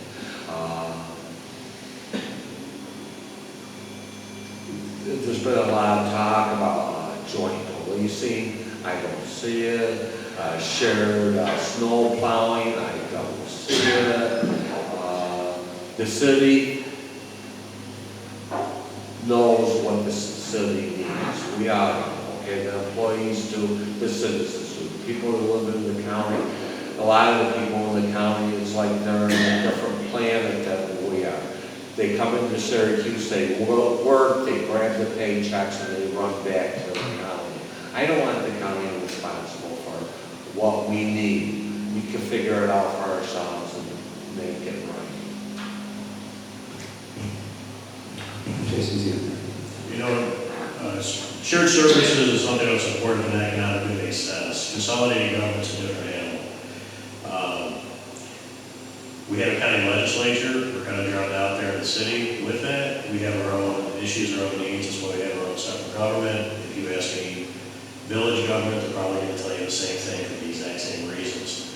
There's been a lot of talk about joint policing. I don't see it. Shared snow plowing. I don't see it. The city knows what the city needs. We are, okay, the employees do, the citizens do. People who live in the county, a lot of the people in the county, it's like they're in a different planet than we are. They come into Syracuse, they work, they grab the paychecks, and they run back to the county. I don't want the county responsible for what we need. We can figure it out for ourselves and make it right. Jason's here. Shared services is something that's important and economically makes sense. Consolidating government's a different animal. We have a county legislature. We're kind of drowned out there in the city with that. We have our own issues, our own needs. That's why we have our own separate government. If you ask any village government, they're probably going to tell you the same thing for the exact same reasons.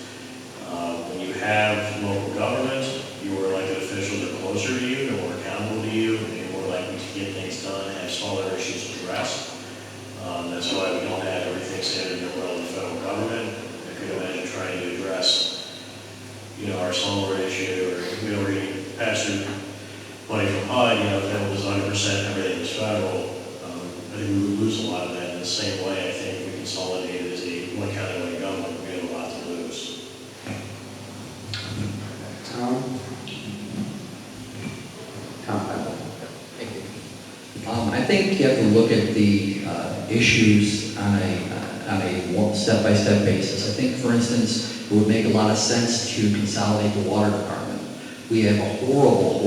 When you have local government, your elected officials are closer to you, they're more accountable to you, and you're more likely to get things done, have smaller issues addressed. That's why we don't have everything centered in the world of the federal government. I could imagine trying to address, our slumlord issue, or we're going to pass through money from HUD, if that was 100%, everything was federal. I think we would lose a lot of that. In the same way, I think if we consolidate it as a one county, one government, we have a lot to lose. Tom? Thank you. I think you have to look at the issues on a step-by-step basis. I think, for instance, it would make a lot of sense to consolidate the water department. We have a horrible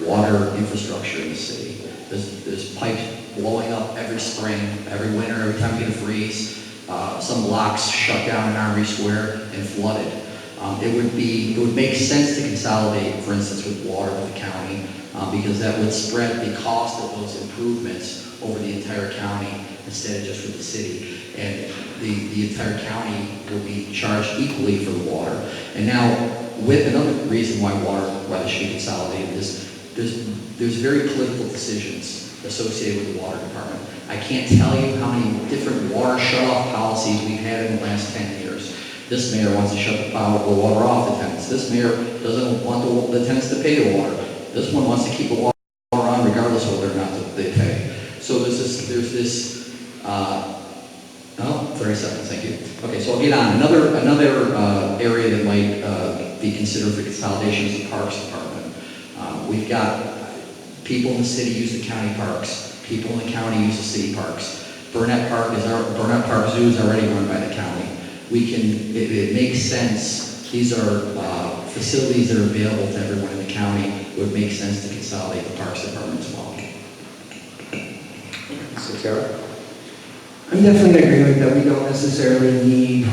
water infrastructure in the city. There's pipes blowing up every spring, every winter, every time we get a freeze. Some blocks shut down in Armory Square and flooded. It would make sense to consolidate, for instance, with water with the county, because that would spread the cost of those improvements over the entire county instead of just for the city. And the entire county will be charged equally for the water. And now, with another reason why water should be consolidated is there's very political decisions associated with the water department. I can't tell you how many different water shut-off policies we've had in the last 10 years. This mayor wants to shut the water off the tenants. This mayor doesn't want the tenants to pay the water. This one wants to keep the water on regardless of whether or not they pay. So there's this 30 seconds, thank you. Okay, so I'll get on. Another area that might be considered for consolidation is the Parks Department. We've got people in the city use the county parks. People in the county use the city parks. Burnett Park Zoo is already run by the county. It makes sense. These are facilities that are available to everyone in the county. It would make sense to consolidate the Parks Department as well. Satara? I'm definitely in agreement that we don't necessarily need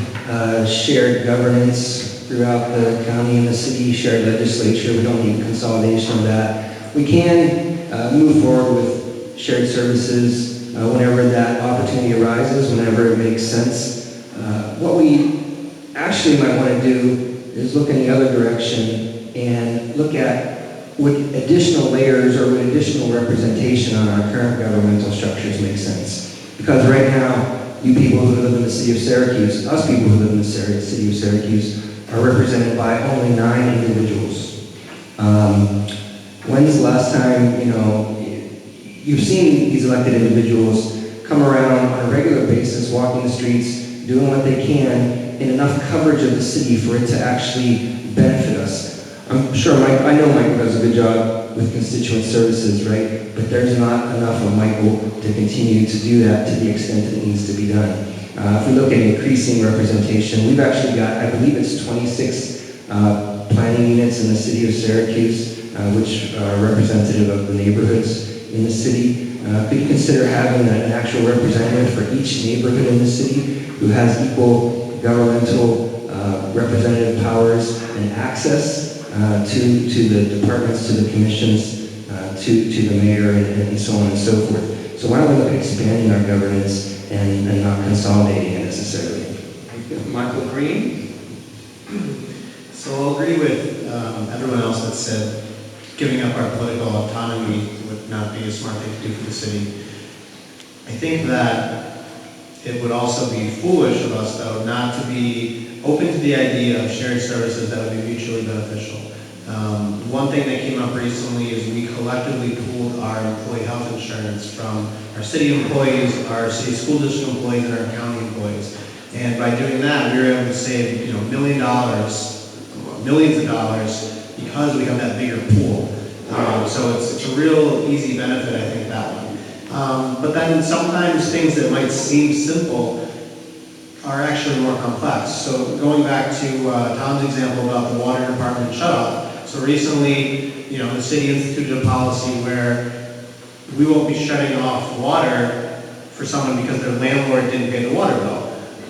shared governance throughout the county and the city, shared legislature. We don't need consolidation of that. We can move forward with shared services whenever that opportunity arises, whenever it makes sense. what we actually might want to do is look in the other direction and look at would additional layers or would additional representation on our current governmental structures make sense. Because right now, you people who live in the city of Syracuse, us people who live in the city of Syracuse, are represented by only 9 individuals. When's the last time, you've seen these elected individuals come around on a regular basis, walking the streets, doing what they can in enough coverage of the city for it to actually benefit us. I'm sure I know Michael does a good job with constituent services, right? But there's not enough of Michael to continue to do that to the extent that it needs to be done. If we look at increasing representation, we've actually got, I believe it's 26 planning units in the city of Syracuse, which are representative of the neighborhoods in the city. Could you consider having an actual representative for each neighborhood in the city who has equal governmental representative powers and access to the departments, to the commissions, to the mayor, and so on and so forth. So why don't we look at expanding our governance and not consolidating it necessarily? Michael Green? So I'll agree with everyone else that said giving up our political autonomy would not be a smart thing to do for the city. I think that it would also be foolish of us, though, not to be open to the idea of shared services that would be mutually beneficial. One thing that came up recently is we collectively pooled our employee health insurance from our city employees, our city school district employees, and our county employees. And by doing that, we were able to save, $1 million, millions of dollars, because we have that bigger pool. So it's a real easy benefit, I think, that one. But then sometimes things that might seem simple are actually more complex. So going back to Tom's example about the water department shut-off. So recently, the city instituted a policy where we won't be shutting off water for someone because their landlord didn't pay the water bill,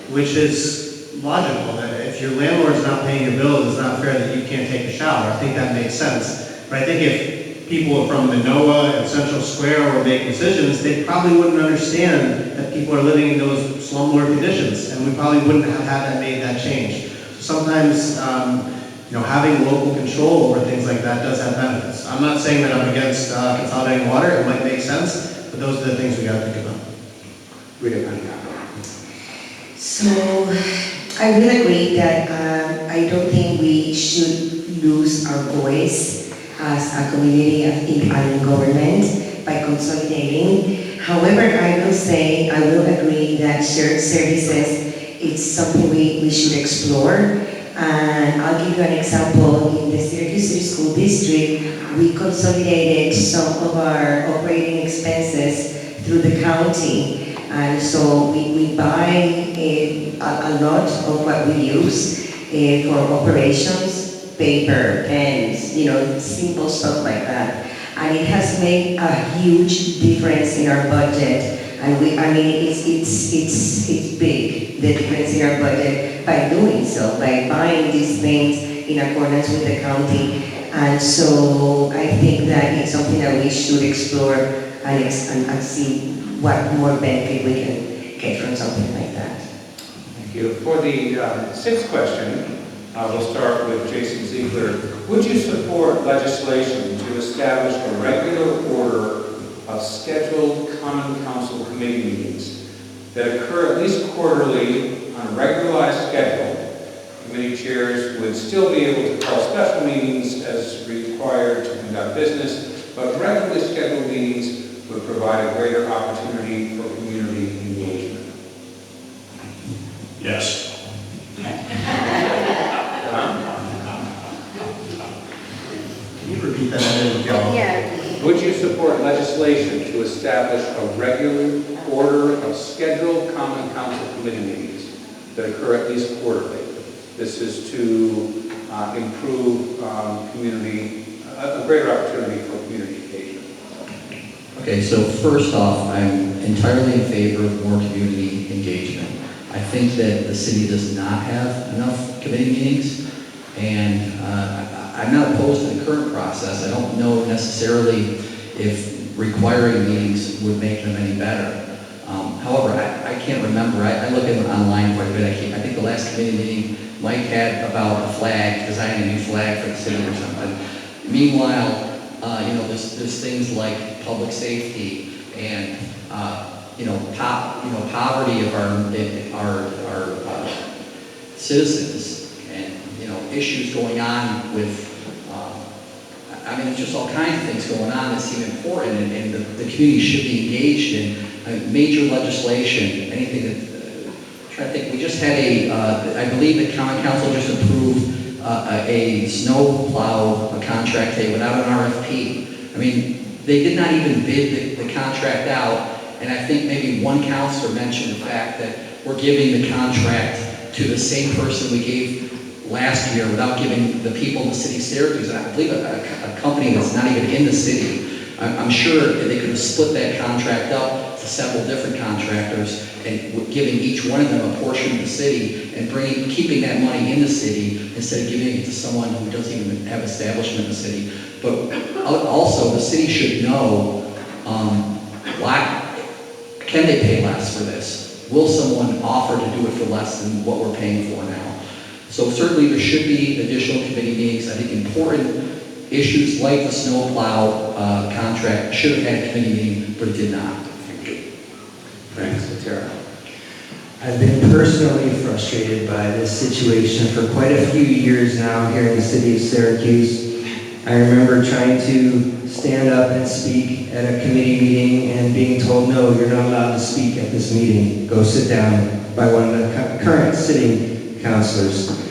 which is logical. That if your landlord's not paying your bills, it's not fair that you can't take a shower. I think that makes sense. But I think if people from Manoa and Central Square were making decisions, they probably wouldn't understand that people are living in those slumlord conditions, and we probably wouldn't have had made that change. So sometimes, having local control over things like that does have benefits. I'm not saying that I'm against consolidating water. It might make sense, but those are the things we got to think about. So I will agree that I don't think we should lose our voice as a community and in government by consolidating. However, I will agree that shared services is something we should explore. And I'll give you an example. In the Syracuse City School District, we consolidated some of our operating expenses through the county. And so we buy a lot of what we use for operations, paper, pens, simple stuff like that. And it has made a huge difference in our budget. And it's big, the difference in our budget by doing so, by buying these things in accordance with the county. And so I think that it's something that we should explore and see what more benefit we can get from something like that. Thank you. For the sixth question, we'll start with Jason Ziegler. Would you support legislation to establish a regular order of scheduled Common Council committee meetings that occur at least quarterly on a regularized schedule? Committee chairs would still be able to call special meetings as required to conduct business, but regularly scheduled meetings would provide a greater opportunity for community engagement. Yes. Can you repeat that? I didn't get Yeah. Would you support legislation to establish a regular order of scheduled Common Council committee meetings that occur at least quarterly? This is to improve a greater opportunity for community engagement. Okay, so first off, I'm entirely in favor of more community engagement. I think that the city does not have enough committee meetings, and I'm not opposed to the current process. I don't know necessarily if requiring meetings would make them any better. However, I can't remember. I look in online quite a bit. I think the last committee meeting Mike had about a flag, because I had a new flag for the city or something. Meanwhile, there's things like public safety and poverty of our citizens, and issues going on with. There's just all kinds of things going on that seem important, and the community should be engaged in major legislation. Anything that I'm trying to think. We just had I believe the common council just approved a snow plow contract today without an RFP. They did not even bid the contract out, and I think maybe one councilor mentioned the fact that we're giving the contract to the same person we gave last year without giving the people in the city of Syracuse, and I believe a company that's not even in the city. I'm sure they could have split that contract up to several different contractors and giving each one of them a portion of the city and keeping that money in the city instead of giving it to someone who doesn't even have establishment in the city. But also, the city should know why can they pay less for this? Will someone offer to do it for less than what we're paying for now? So certainly there should be additional committee meetings. I think important issues like the snowplow contract should have had a committee meeting, but it did not. Thank you. Thanks, Tara. I've been personally frustrated by this situation for quite a few years now here in the city of Syracuse. I remember trying to stand up and speak at a committee meeting and being told, no, you're not allowed to speak at this meeting. Go sit down, by one of the current sitting councilors.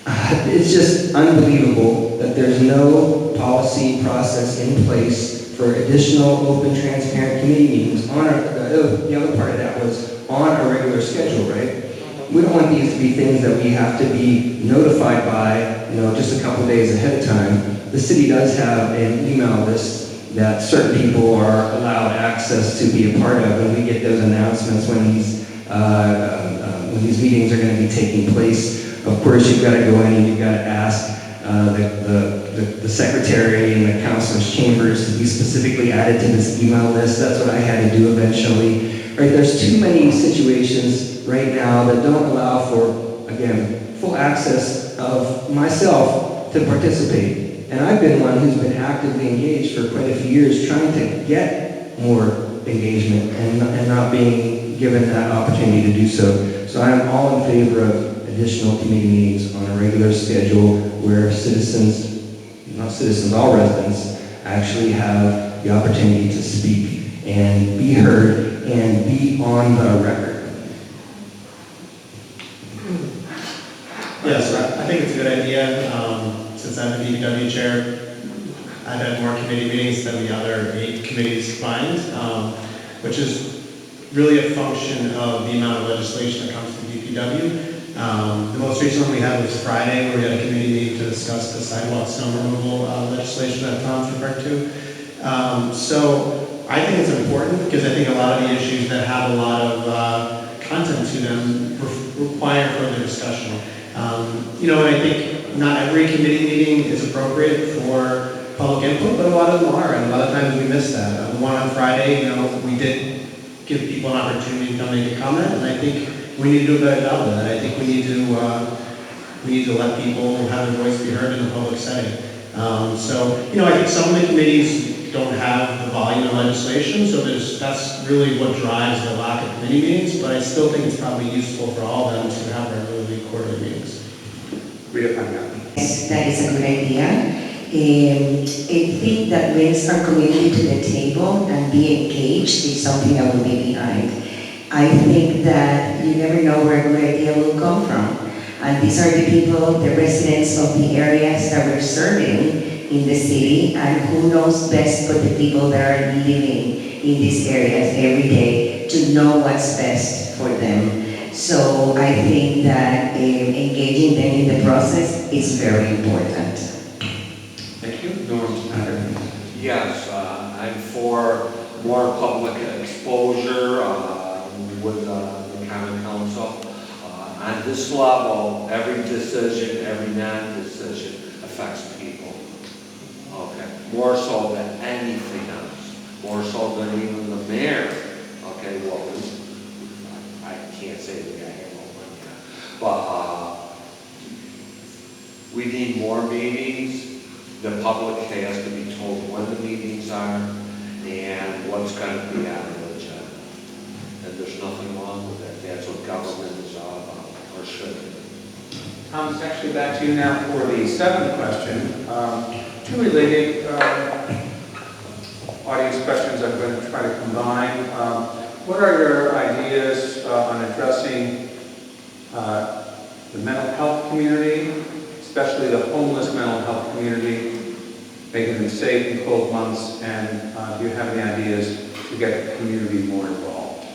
It's just unbelievable that there's no policy process in place for additional open, transparent committee meetings on the other part of that was on a regular schedule, right? We don't want these to be things that we have to be notified by, just a couple days ahead of time. The city does have an email list that certain people are allowed access to be a part of, and we get those announcements when these meetings are going to be taking place. Of course, you've got to go in and you've got to ask the secretary and the councilor's chambers to be specifically added to this email list. That's what I had to do eventually. Right? There's too many situations right now that don't allow for, again, full access of myself to participate. And I've been one who's been actively engaged for quite a few years trying to get more engagement and not being given that opportunity to do so. So I'm all in favor of additional committee meetings on a regular schedule where all residents actually have the opportunity to speak and be heard and be on the record. Yes, I think it's a good idea. Since I'm the DPW chair, I've had more committee meetings than the other 8 committees combined, which is really a function of the amount of legislation that comes to DPW. The most recent one we had was Friday, where we had a committee meeting to discuss the sidewalk snow removal legislation that Tom's referred to. So I think it's important because I think a lot of the issues that have a lot of content to them require further discussion. And I think not every committee meeting is appropriate for public input, but a lot of them are, and a lot of times we miss that. The one on Friday, we did give people an opportunity to come make a comment, and I think we need to do a better job of that. I think we need to let people have their voice be heard in the public setting. I think some of the committees don't have the volume of legislation, so that's really what drives the lack of committee meetings, but I still think it's probably useful for all of them to have regularly quarterly meetings. Yes, that is a good idea. A thing that brings our community to the table and be engaged is something I will be behind. I think that you never know where a good idea will come from. And these are the people, the residents of the areas that we're serving in the city, and who knows best but the people that are living in these areas every day to know what's best for them. So I think that engaging them in the process is very important. Thank you. Norm Snyder. Yes, I'm for more public exposure with the common council. On this level, every decision, every non-decision affects people. Okay, more so than anything else, more so than even the mayor. Okay, can't say the guy had no money. But, we need more meetings. The public has to be told when the meetings are and what's gonna be on the agenda. And there's nothing wrong with that. That's what government is all about, or should be. Tom, it's actually back to you now for the seventh question. Two related audience questions I'm going to try to combine. What are your ideas on addressing the mental health community, especially the homeless mental health community, making them safe in cold months, and do you have any ideas to get the community more involved?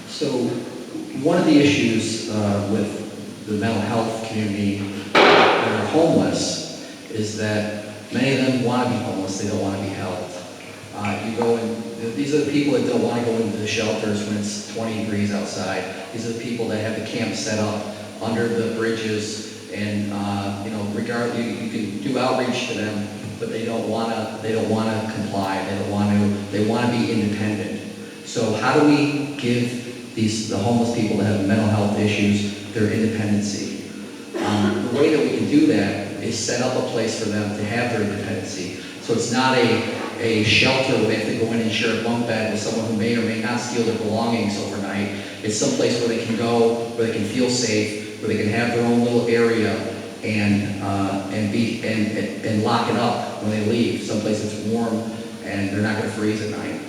So one of the issues with the mental health community that are homeless is that many of them want to be homeless, they don't want to be helped. You go in, these are the people that don't want to go into the shelters when it's 20 degrees outside. These are the people that have the camp set up under the bridges, and regardless, you can do outreach to them, but they don't want to comply. They want to be independent. So how do we give the homeless people that have mental health issues their independency? The way that we can do that is set up a place for them to have their independency. So it's not a shelter where they have to go in and share a bunk bed with someone who may or may not steal their belongings overnight. It's some place where they can go, where they can feel safe, where they can have their own little area and lock it up when they leave. Someplace that's warm and they're not going to freeze at night.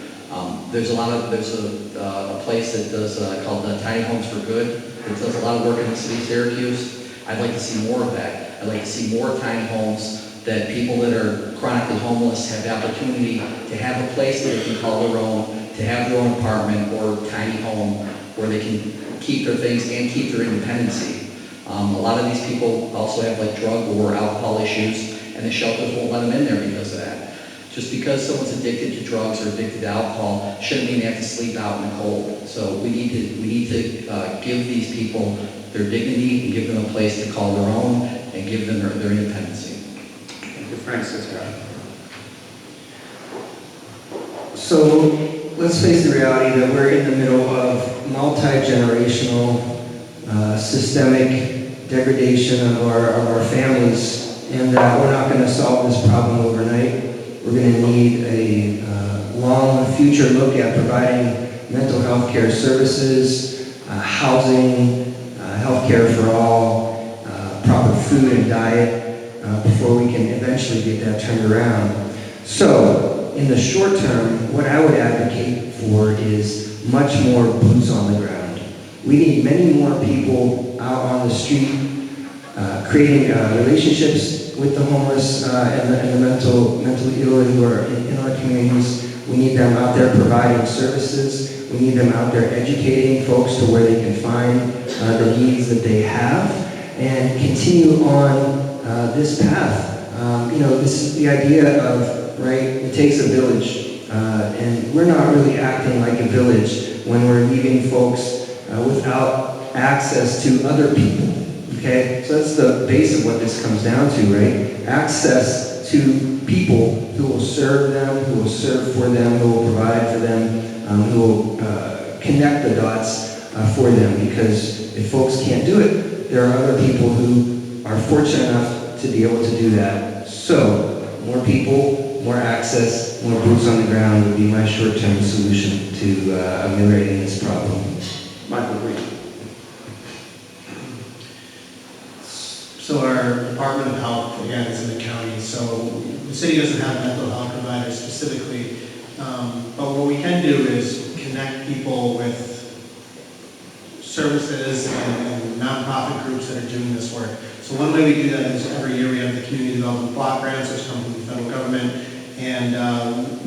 There's a place that does called the Tiny Homes for Good. It does a lot of work in the city of Syracuse. I'd like to see more of that. I'd like to see more tiny homes that people that are chronically homeless have the opportunity to have a place that they can call their own, to have their own apartment or tiny home where they can keep their things and keep their independency. A lot of these people also have like drug or alcohol issues, and the shelters won't let them in there because of that. Just because someone's addicted to drugs or addicted to alcohol shouldn't mean they have to sleep out in the cold. So we need to give these people their dignity and give them a place to call their own and give them their independency. Thank you, Francisco. So let's face the reality that we're in the middle of multi-generational systemic degradation of our families, and that we're not going to solve this problem overnight. We're going to need a long future look at providing mental health care services, housing, health care for all, proper food and diet before we can eventually get that turned around. So, in the short term, what I would advocate for is much more boots on the ground. We need many more people out on the street creating relationships with the homeless and the mentally ill who are in our communities. We need them out there providing services. We need them out there educating folks to where they can find the needs that they have and continue on this path. This is the idea of, right, it takes a village, and we're not really acting like a village when we're leaving folks without access to other people, okay? So that's the base of what this comes down to, right? Access to people who will serve them, who will serve for them, who will provide for them, who will connect the dots for them, because if folks can't do it, there are other people who are fortunate enough to be able to do that. So, more people, more access, more boots on the ground would be my short-term solution to ameliorating this problem. Michael Green. So our Department of Health, again, is in the county, so the city doesn't have mental health providers specifically, but what we can do is connect people with services and nonprofit groups that are doing this work. So one way we do that is every year we have the community development block grants, which come from the federal government, and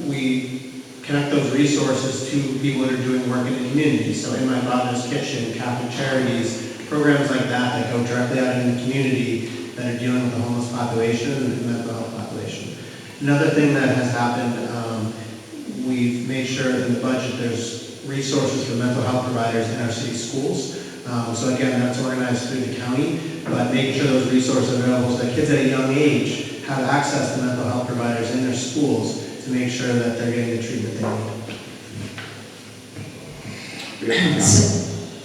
we connect those resources to people that are doing work in the community. So in my father's kitchen, Catholic Charities, programs like that go directly out in the community that are dealing with the homeless population and the mental health population. Another thing that has happened, we've made sure in the budget there's resources for mental health providers in our city schools. So again, that's organized through the county, but making sure those resources are available so that kids at a young age have access to mental health providers in their schools to make sure that they're getting the treatment they need.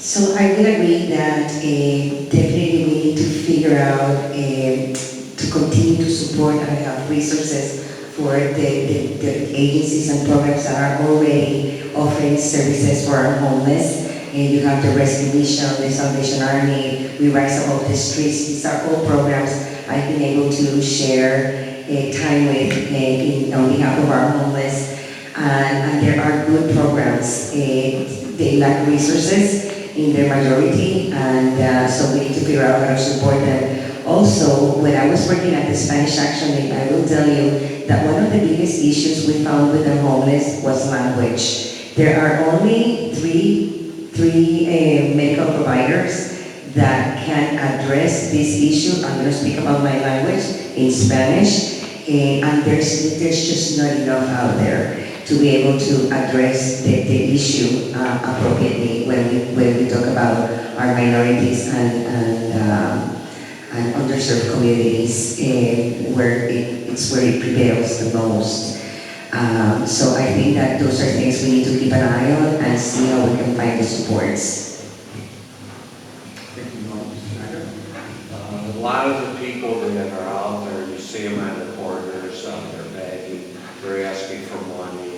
So I would agree that definitely we need to figure out to continue to support and have resources for the agencies and programs that are already offering services for our homeless. And you have the Rescue Mission, the Salvation Army, We Rise Above the Streets. These are all programs I've been able to share time with on behalf of our homeless. And there are good programs. They lack resources in their majority, and so we need to figure out how to support them. Also, when I was working at the Spanish Action League, I will tell you that one of the biggest issues we found with the homeless was language. There are only three medical providers that can address this issue. I'm going to speak about my language in Spanish, and there's just not enough out there to be able to address the issue appropriately when we talk about our minorities and underserved communities, where it's where it prevails the most. So I think that those are things we need to keep an eye on and see how we can find the supports. Thank you, Mr. Schneider. A lot of the people that are out there, you see them on the corners, they're begging, they're asking for money.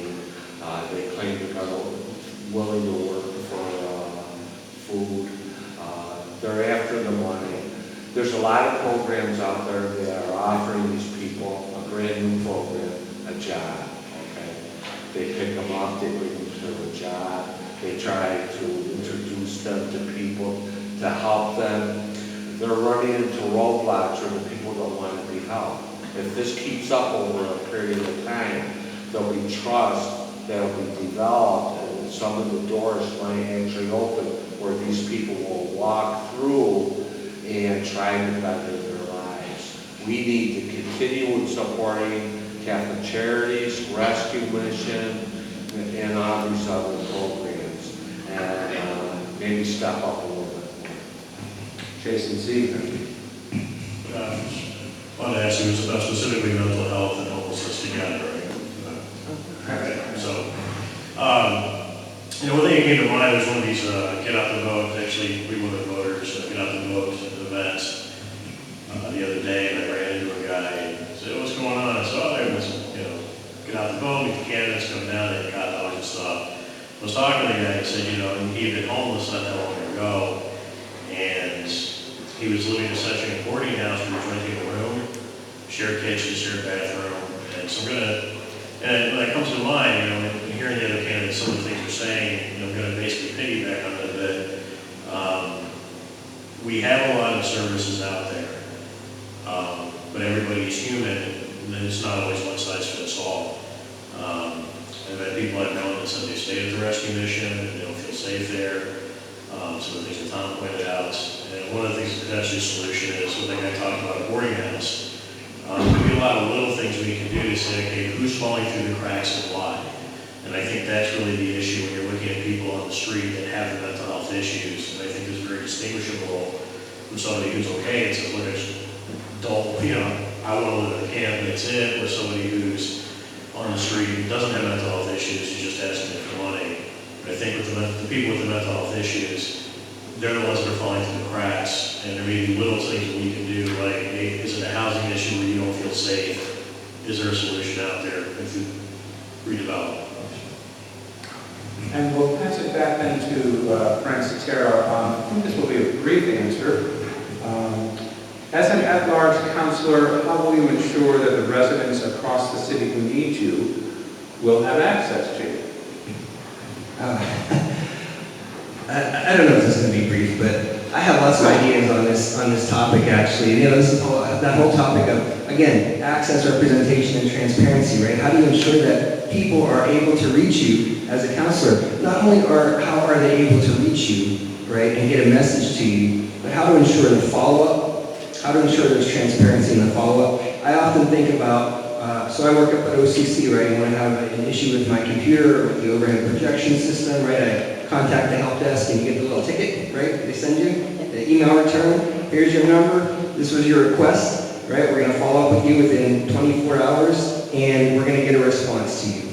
They claim they're willing to work for food. They're after the money. There's a lot of programs out there that are offering these people a brand new program, a job. Okay, they pick them up, they bring them to a job. They try to introduce them to people to help them. They're running into roadblocks where the people don't want to be helped. If this keeps up over a period of time, there'll be trust that'll be developed, and some of the doors might actually open where these people will walk through and try to better their lives. We need to continue with supporting Catholic Charities, Rescue Mission, and all these other programs, and maybe step up a little bit more. Jason C. I wanted to ask you, it was about specifically mental health and homelessness together, right? So, one thing that came to mind was one of these get out the vote. Actually, we were the voters, get out the vote events the other day, and I ran into a guy and said, "What's going on?" I said, "Oh, there was, get out the vote, meet the candidates, come down, they got dollars and stuff." I was talking to the guy and said, he had been homeless not that long ago, and he was living essentially in a boarding house. He was renting a room, shared kitchen, shared bathroom, and so and when it comes to mind, and hearing the other candidates, some of the things they're saying, I'm going to basically piggyback on that a bit. We have a lot of services out there, but everybody's human, and it's not always one size fits all. I've had people I've known that said they stayed at the rescue mission and they don't feel safe there. Some of the things that Tom pointed out. And one of the things that potentially a solution is what I talked about, a boarding house. There'll be a lot of little things we can do to say, okay, who's falling through the cracks and why? And I think that's really the issue when you're looking at people on the street that have the mental health issues. And I think it's very distinguishable from somebody who's okay and says, look, I just don't, I want to live in a camp and that's it, or somebody who's on the street who doesn't have mental health issues, who's just asking for money. But I think with the people with the mental health issues, they're the ones that are falling through the cracks, and there may be little things that we can do, like, hey, is it a housing issue where you don't feel safe? Is there a solution out there to redevelop? And we'll pass it back then to Frank Sotero. I think this will be a brief answer. As an at-large counselor, how will you ensure that the residents across the city who need you will have access to you? I don't know if this is going to be brief, but I have lots of ideas on this topic, actually. This is that whole topic of, again, access, representation, and transparency, right? How do you ensure that people are able to reach you as a counselor? Not only how are they able to reach you, right, and get a message to you, but how to ensure the follow-up, how to ensure there's transparency in the follow-up. I often think about, so I work up at OCC, right, and when I have an issue with my computer or with the overhead projection system, right, I contact the help desk and you get the little ticket, right, they send you, the email return, here's your number, this was your request, right, we're going to follow up with you within 24 hours and we're going to get a response to you.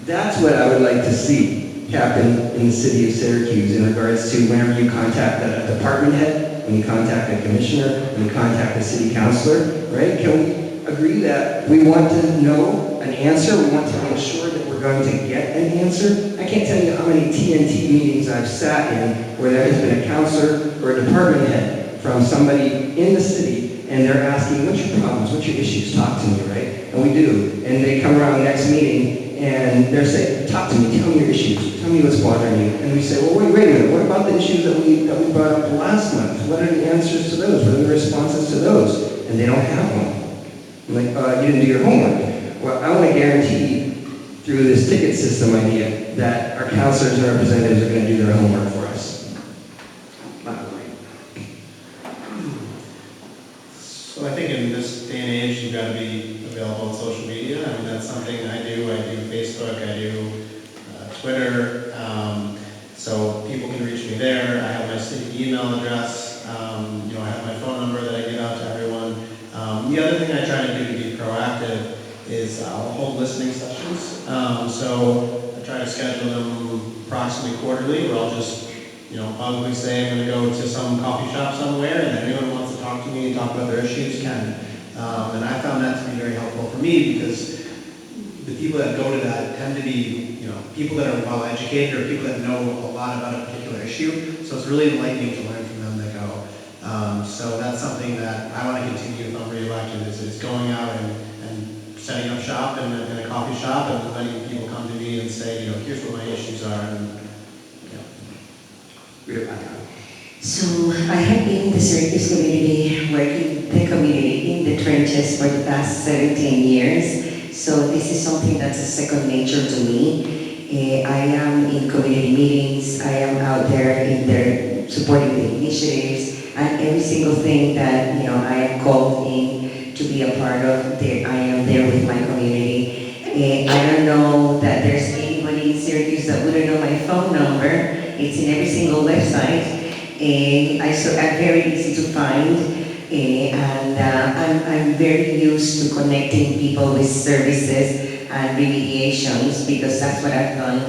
That's what I would like to see. happen in the city of Syracuse in regards to whenever you contact a department head, when you contact a commissioner, when you contact a city councilor, right? Can we agree that we want to know an answer? We want to make sure that we're going to get an answer? I can't tell you how many TNT meetings I've sat in where there has been a counselor or a department head from somebody in the city, and they're asking, what's your problems, what's your issues, talk to me, right? And we do. And they come around the next meeting, and they're saying, talk to me, tell me your issues, tell me what's bothering you. And we say, well, wait a minute, what about the issues that we brought up last month? What are the answers to those? What are the responses to those? And they don't have one. I'm like, you didn't do your homework. Well, I want to guarantee through this ticket system idea that our counselors and representatives are going to do their homework for us. So I think in this day and age, you've got to be available on social media. I mean, that's something I do. I do Facebook, I do Twitter, so people can reach me there. I have my city email address. I have my phone number that I give out to everyone. The other thing I try to do to be proactive is I'll hold listening sessions. So I try to schedule them approximately quarterly, where I'll just publicly say I'm going to go to some coffee shop somewhere, and anyone who wants to talk to me and talk about their issues can. And I found that to be very helpful for me, because the people that go to that tend to be, people that are well educated or people that know a lot about a particular issue. So it's really enlightening to learn from them that go. So that's something that I want to continue if I'm re-elected, is going out and setting up shop in a coffee shop and letting people come to me and say, here's what my issues are. And, So I have been in the Syracuse community, working the community in the trenches for the past 17 years. So this is something that's a second nature to me. I am in community meetings, I am out there in there supporting the initiatives, and every single thing that I am called in to be a part of, I am there with my community. I don't know that there's anybody in Syracuse that wouldn't know my phone number. It's in every single website. I'm very easy to find, and I'm very used to connecting people with services and remediations, because that's what I've done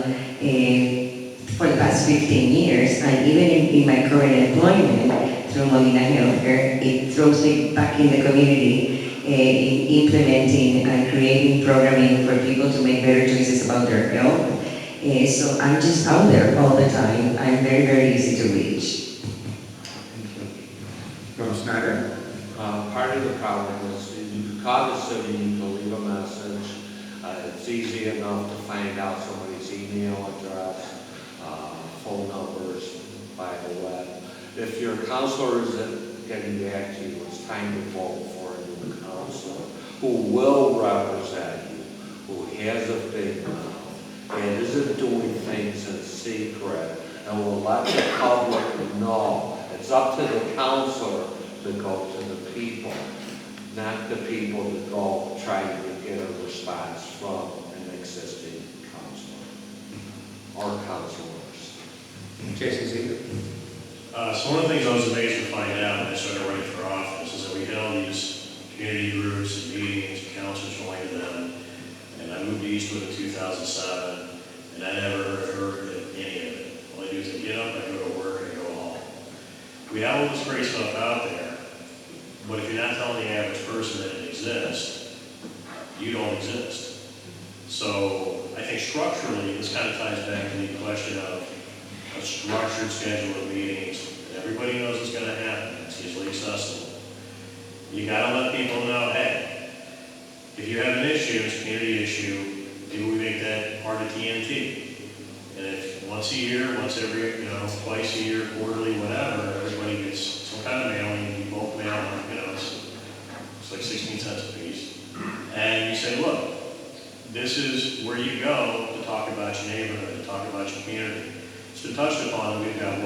for the past 15 years. And even in my current employment through Molina Healthcare, it throws me back in the community in implementing and creating programming for people to make better choices about their health. So I'm just out there all the time. I'm very, very easy to reach. Snyder? Part of the problem is you call the city, you can leave a message. It's easy enough to find out somebody's email address, phone numbers by the web. If your counselor isn't getting back to you, it's time to vote for a new counselor who will represent you, who has a big mouth, and isn't doing things in secret, and will let the public know. It's up to the counselor to go to the people, not the people to go trying to get a response from an existing counselor or counselors. Jason Zeger? So one of the things I was amazed to find out when I started running for office is that we had all these community groups and meetings, and councilors going to them, and I moved to Eastwood in 2007, and I never heard of any of it. All I do is I get up, I go to work, I go home. We have all this great stuff out there, but if you're not telling the average person that it exists, you don't exist. So I think structurally, this kind of ties back to the question of a structured schedule of meetings. Everybody knows it's going to happen. It's easily accessible. You got to let people know, hey, if you have an issue, it's a community issue, maybe we make that part of TNT. And if once a year, once every, twice a year, quarterly, whatever, everybody gets some kind of mailing, you bulk mail, it's like 16 cents a piece. And you say, look, this is where you go to talk about your neighborhood, to talk about your community. It's been touched upon that we've got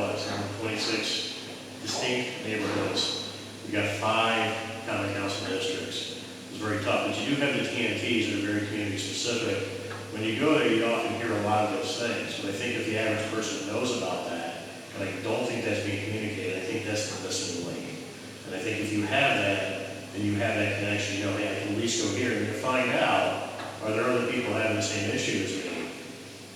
26 distinct neighborhoods. We've got 5 county council districts. It's very tough, but you do have the TNTs that are very community specific. When you go there, you often hear a lot of those things. But I think if the average person knows about that, and I don't think that's being communicated, I think that's the missing link. And I think if you have that, and you have that connection, hey, I can at least go here and you find out, are there other people having the same issues as me?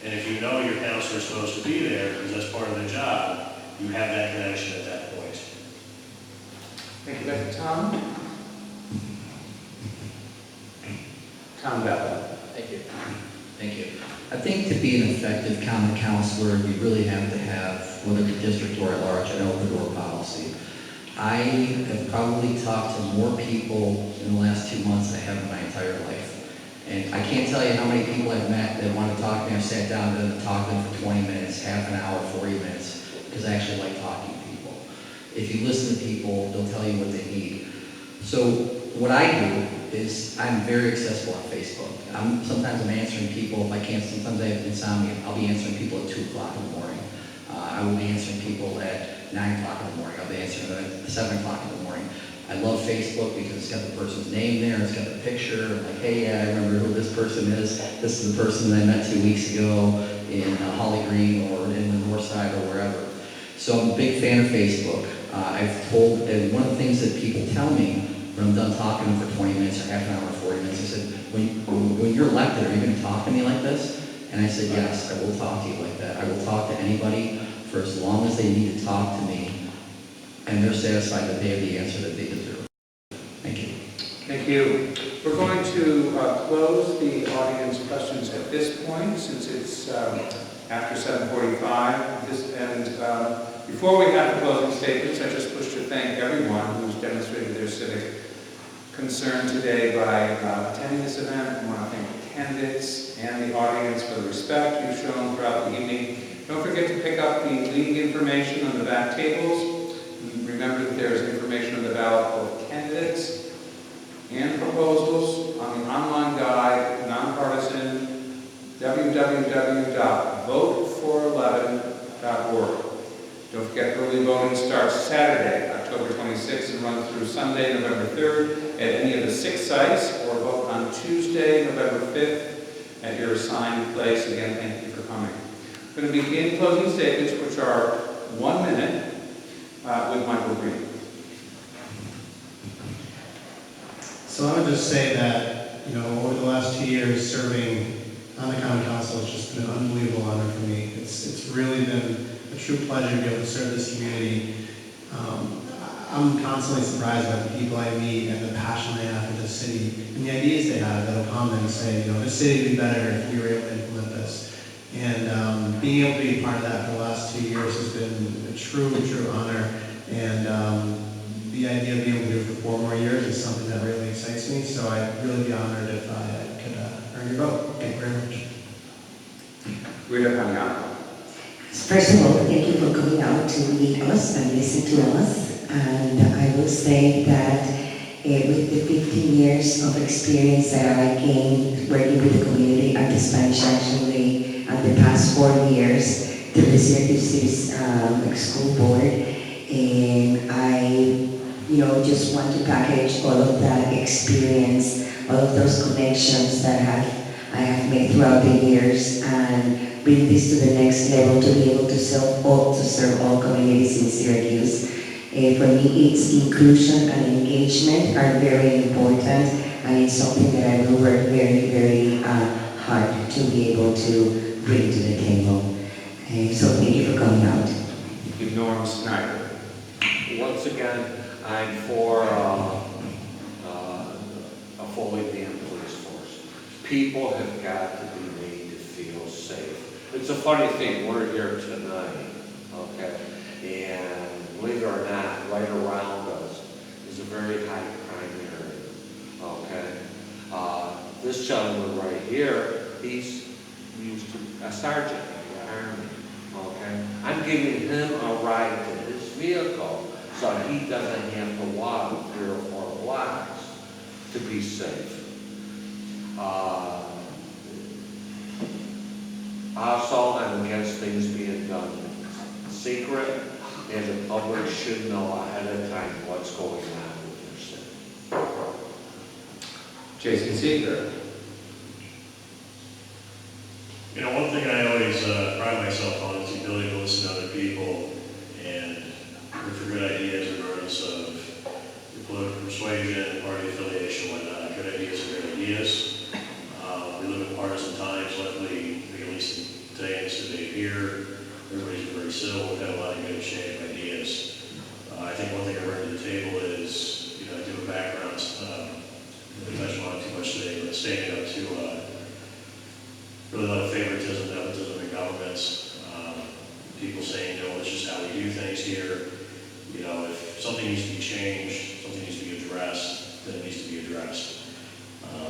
And if you know your counselor is supposed to be there, because that's part of the job, you have that connection at that point. Thank you, Becky. Tom? Tom Bell. Thank you. Thank you. I think to be an effective common counselor, you really have to have, whether the district or at large, an open door policy. I have probably talked to more people in the last 2 months than I have in my entire life. And I can't tell you how many people I've met that want to talk to me. I've sat down and talked to them for 20 minutes, half an hour, 40 minutes, because I actually like talking to people. If you listen to people, they'll tell you what they need. So what I do is I'm very accessible on Facebook. Sometimes I'm answering people, if I can't, sometimes I have insomnia, I'll be answering people at 2 o'clock in the morning. I will be answering people at 9 o'clock in the morning. I'll be answering them at 7 o'clock in the morning. I love Facebook because it's got the person's name there, it's got the picture. I'm like, hey, yeah, I remember who this person is. This is the person that I met 2 weeks ago in Holly Green or in the North Side or wherever. So I'm a big fan of Facebook. I've told, and one of the things that people tell me when I'm done talking to them for 20 minutes or half an hour or 40 minutes, they said, when you're elected, are you going to talk to me like this? And I said, yes, I will talk to you like that. I will talk to anybody for as long as they need to talk to me, and they're satisfied that they have the answer that they deserve. Thank you. Thank you. We're going to close the audience questions at this point, since it's after 7:45. Before we have the closing statements, I just wish to thank everyone who's demonstrated their civic concern today by attending this event. I want to thank the candidates and the audience for the respect you've shown throughout the evening. Don't forget to pick up the league information on the back tables. And remember that there is information on the ballot for both candidates and proposals on the online guide, nonpartisan, www.votefor11.org. Don't forget, early voting starts Saturday, October 26th, and runs through Sunday, November 3rd, at any of the 6 sites, or vote on Tuesday, November 5th, at your assigned place. Again, thank you for coming. I'm going to begin closing statements, which are 1 minute, with Michael Green. So I would just say that, over the last 2 years serving on the common council, it's just been an unbelievable honor for me. It's really been a true pleasure to be able to serve this community. I'm constantly surprised by the people I meet and the passion they have for this city and the ideas they have that'll come and say, this city would be better if we were able to implement this. And being able to be part of that for the last 2 years has been a true honor. And the idea of being able to do it for 4 more years is something that really excites me. So I'd really be honored if I could earn your vote. Thank you very much. Rita Pagano. First of all, thank you for coming out to meet us and listen to us. And I will say that with the 15 years of experience that I gained working with the community at the Spanish Action League and the past 4 years through the Syracuse City School Board, and I just want to package all of that experience, all of those connections that I have made throughout the years, and bring this to the next level to be able to serve all communities in Syracuse. For me, it's inclusion and engagement are very important, and it's something that I will work very, very hard to be able to bring to the table. So thank you for coming out. Norm Snyder. Once again, I'm for a fully manned police force. People have got to be made to feel safe. It's a funny thing, we're here tonight, okay? And believe it or not, right around us is a very high crime area, okay? This gentleman right here, he's used to a sergeant in the Army, okay? I'm giving him a ride to his vehicle so he doesn't have to walk 3 or 4 blocks to be safe. Also, I'm against things being done secret, and the public should know ahead of time what's going on with their city. Jason Seeger. One thing I always pride myself on is the ability to listen to other people and look for good ideas regardless of your political persuasion, party affiliation, whatnot. Good ideas are good ideas. We live in partisan times. Luckily, we can listen to here. Everybody's very civil, we've had a lot of good exchange of ideas. I think one thing I bring to the table is, you know, I do a background, really touch on it too much today, but standing up to really a lot of favoritism, nepotism in governments. People saying, you know, this is how we do things here. You know, if something needs to be changed, something needs to be addressed, then it needs to be addressed.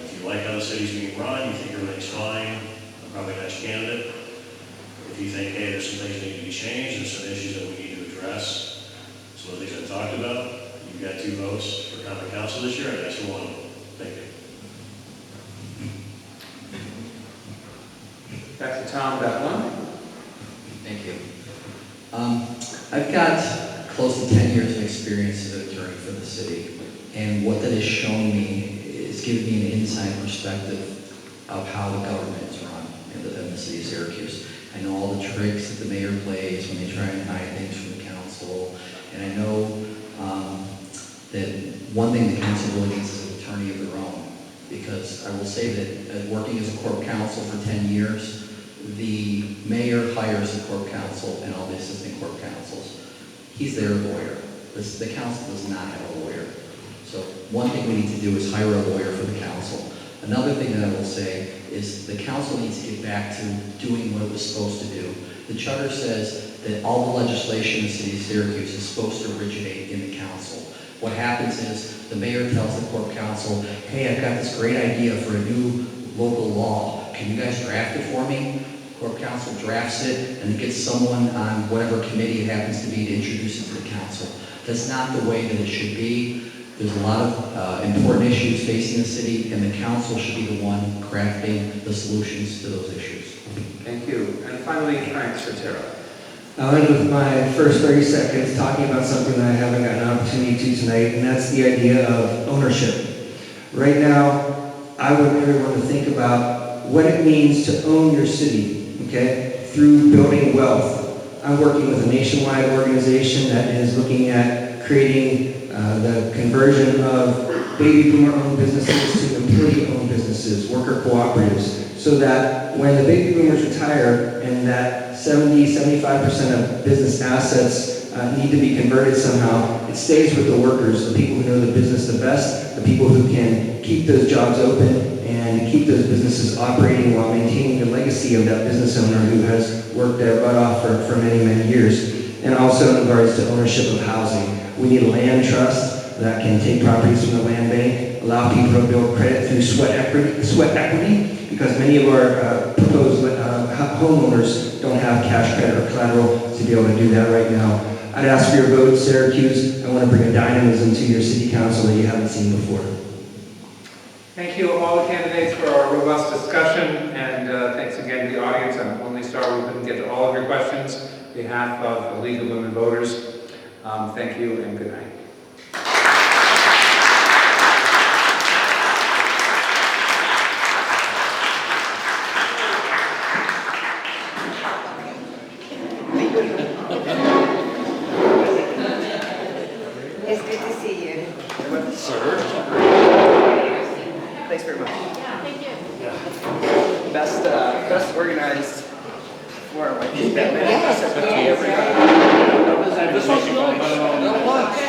If you like how the city's being run, you think everything's fine, I'm probably not your candidate. If you think, hey, there's some things that need to be changed, there's some issues that we need to address, some of the things I talked about, you've got 2 votes for common council this year, and that's the one. Thank you. Back to Tom, that one. Thank you. I've got close to 10 years of experience as an attorney for the city, and what that has shown me is given me an inside perspective of how the government is run in the city of Syracuse. I know all the tricks that the mayor plays when they try and hide things from the council, and I know that one thing the council really needs is an attorney of their own, because I will say that working as a corp counsel for 10 years, the mayor hires the corp counsel and all the assistant corp counsels. He's their lawyer. The council does not have a lawyer. So one thing we need to do is hire a lawyer for the council. Another thing that I will say is the council needs to get back to doing what it was supposed to do. The charter says that all the legislation in the city of Syracuse is supposed to originate in the council. What happens is the mayor tells the corp council, hey, I've got this great idea for a new local law. Can you guys draft it for me? Corp council drafts it and it gets someone on whatever committee it happens to be to introduce it to the council. That's not the way that it should be. There's a lot of important issues facing the city, and the council should be the one crafting the solutions to those issues. Thank you. And finally, Frank Sotero. I'll end with my first 30 seconds talking about something that I haven't gotten an opportunity to tonight, and that's the idea of ownership. Right now, I want everyone to think about what it means to own your city, okay, through building wealth. I'm working with a nationwide organization that is looking at creating the conversion of baby boomer-owned businesses to employee-owned businesses, worker cooperatives, so that when the baby boomers retire and that 70-75% of business assets need to be converted somehow, it stays with the workers, the people who know the business the best, the people who can keep those jobs open and keep those businesses operating while maintaining the legacy of that business owner who has worked their butt off for many, many years. And also in regards to ownership of housing. We need a land trust that can take properties from the land bank, allow people to build credit through sweat equity, because many of our proposed homeowners don't have cash credit or collateral to be able to do that right now. I'd ask for your vote, Syracuse. I want to bring a dynamism to your city council that you haven't seen before. Thank you all the candidates for our robust discussion, and thanks again to the audience. I'm only sorry we couldn't get to all of your questions. On behalf of the League of Women Voters, thank you and good night. It's good to see you. Thanks very much. Yeah, thank you. Best organized forum, I think. Yes, Everybody. This one's nice.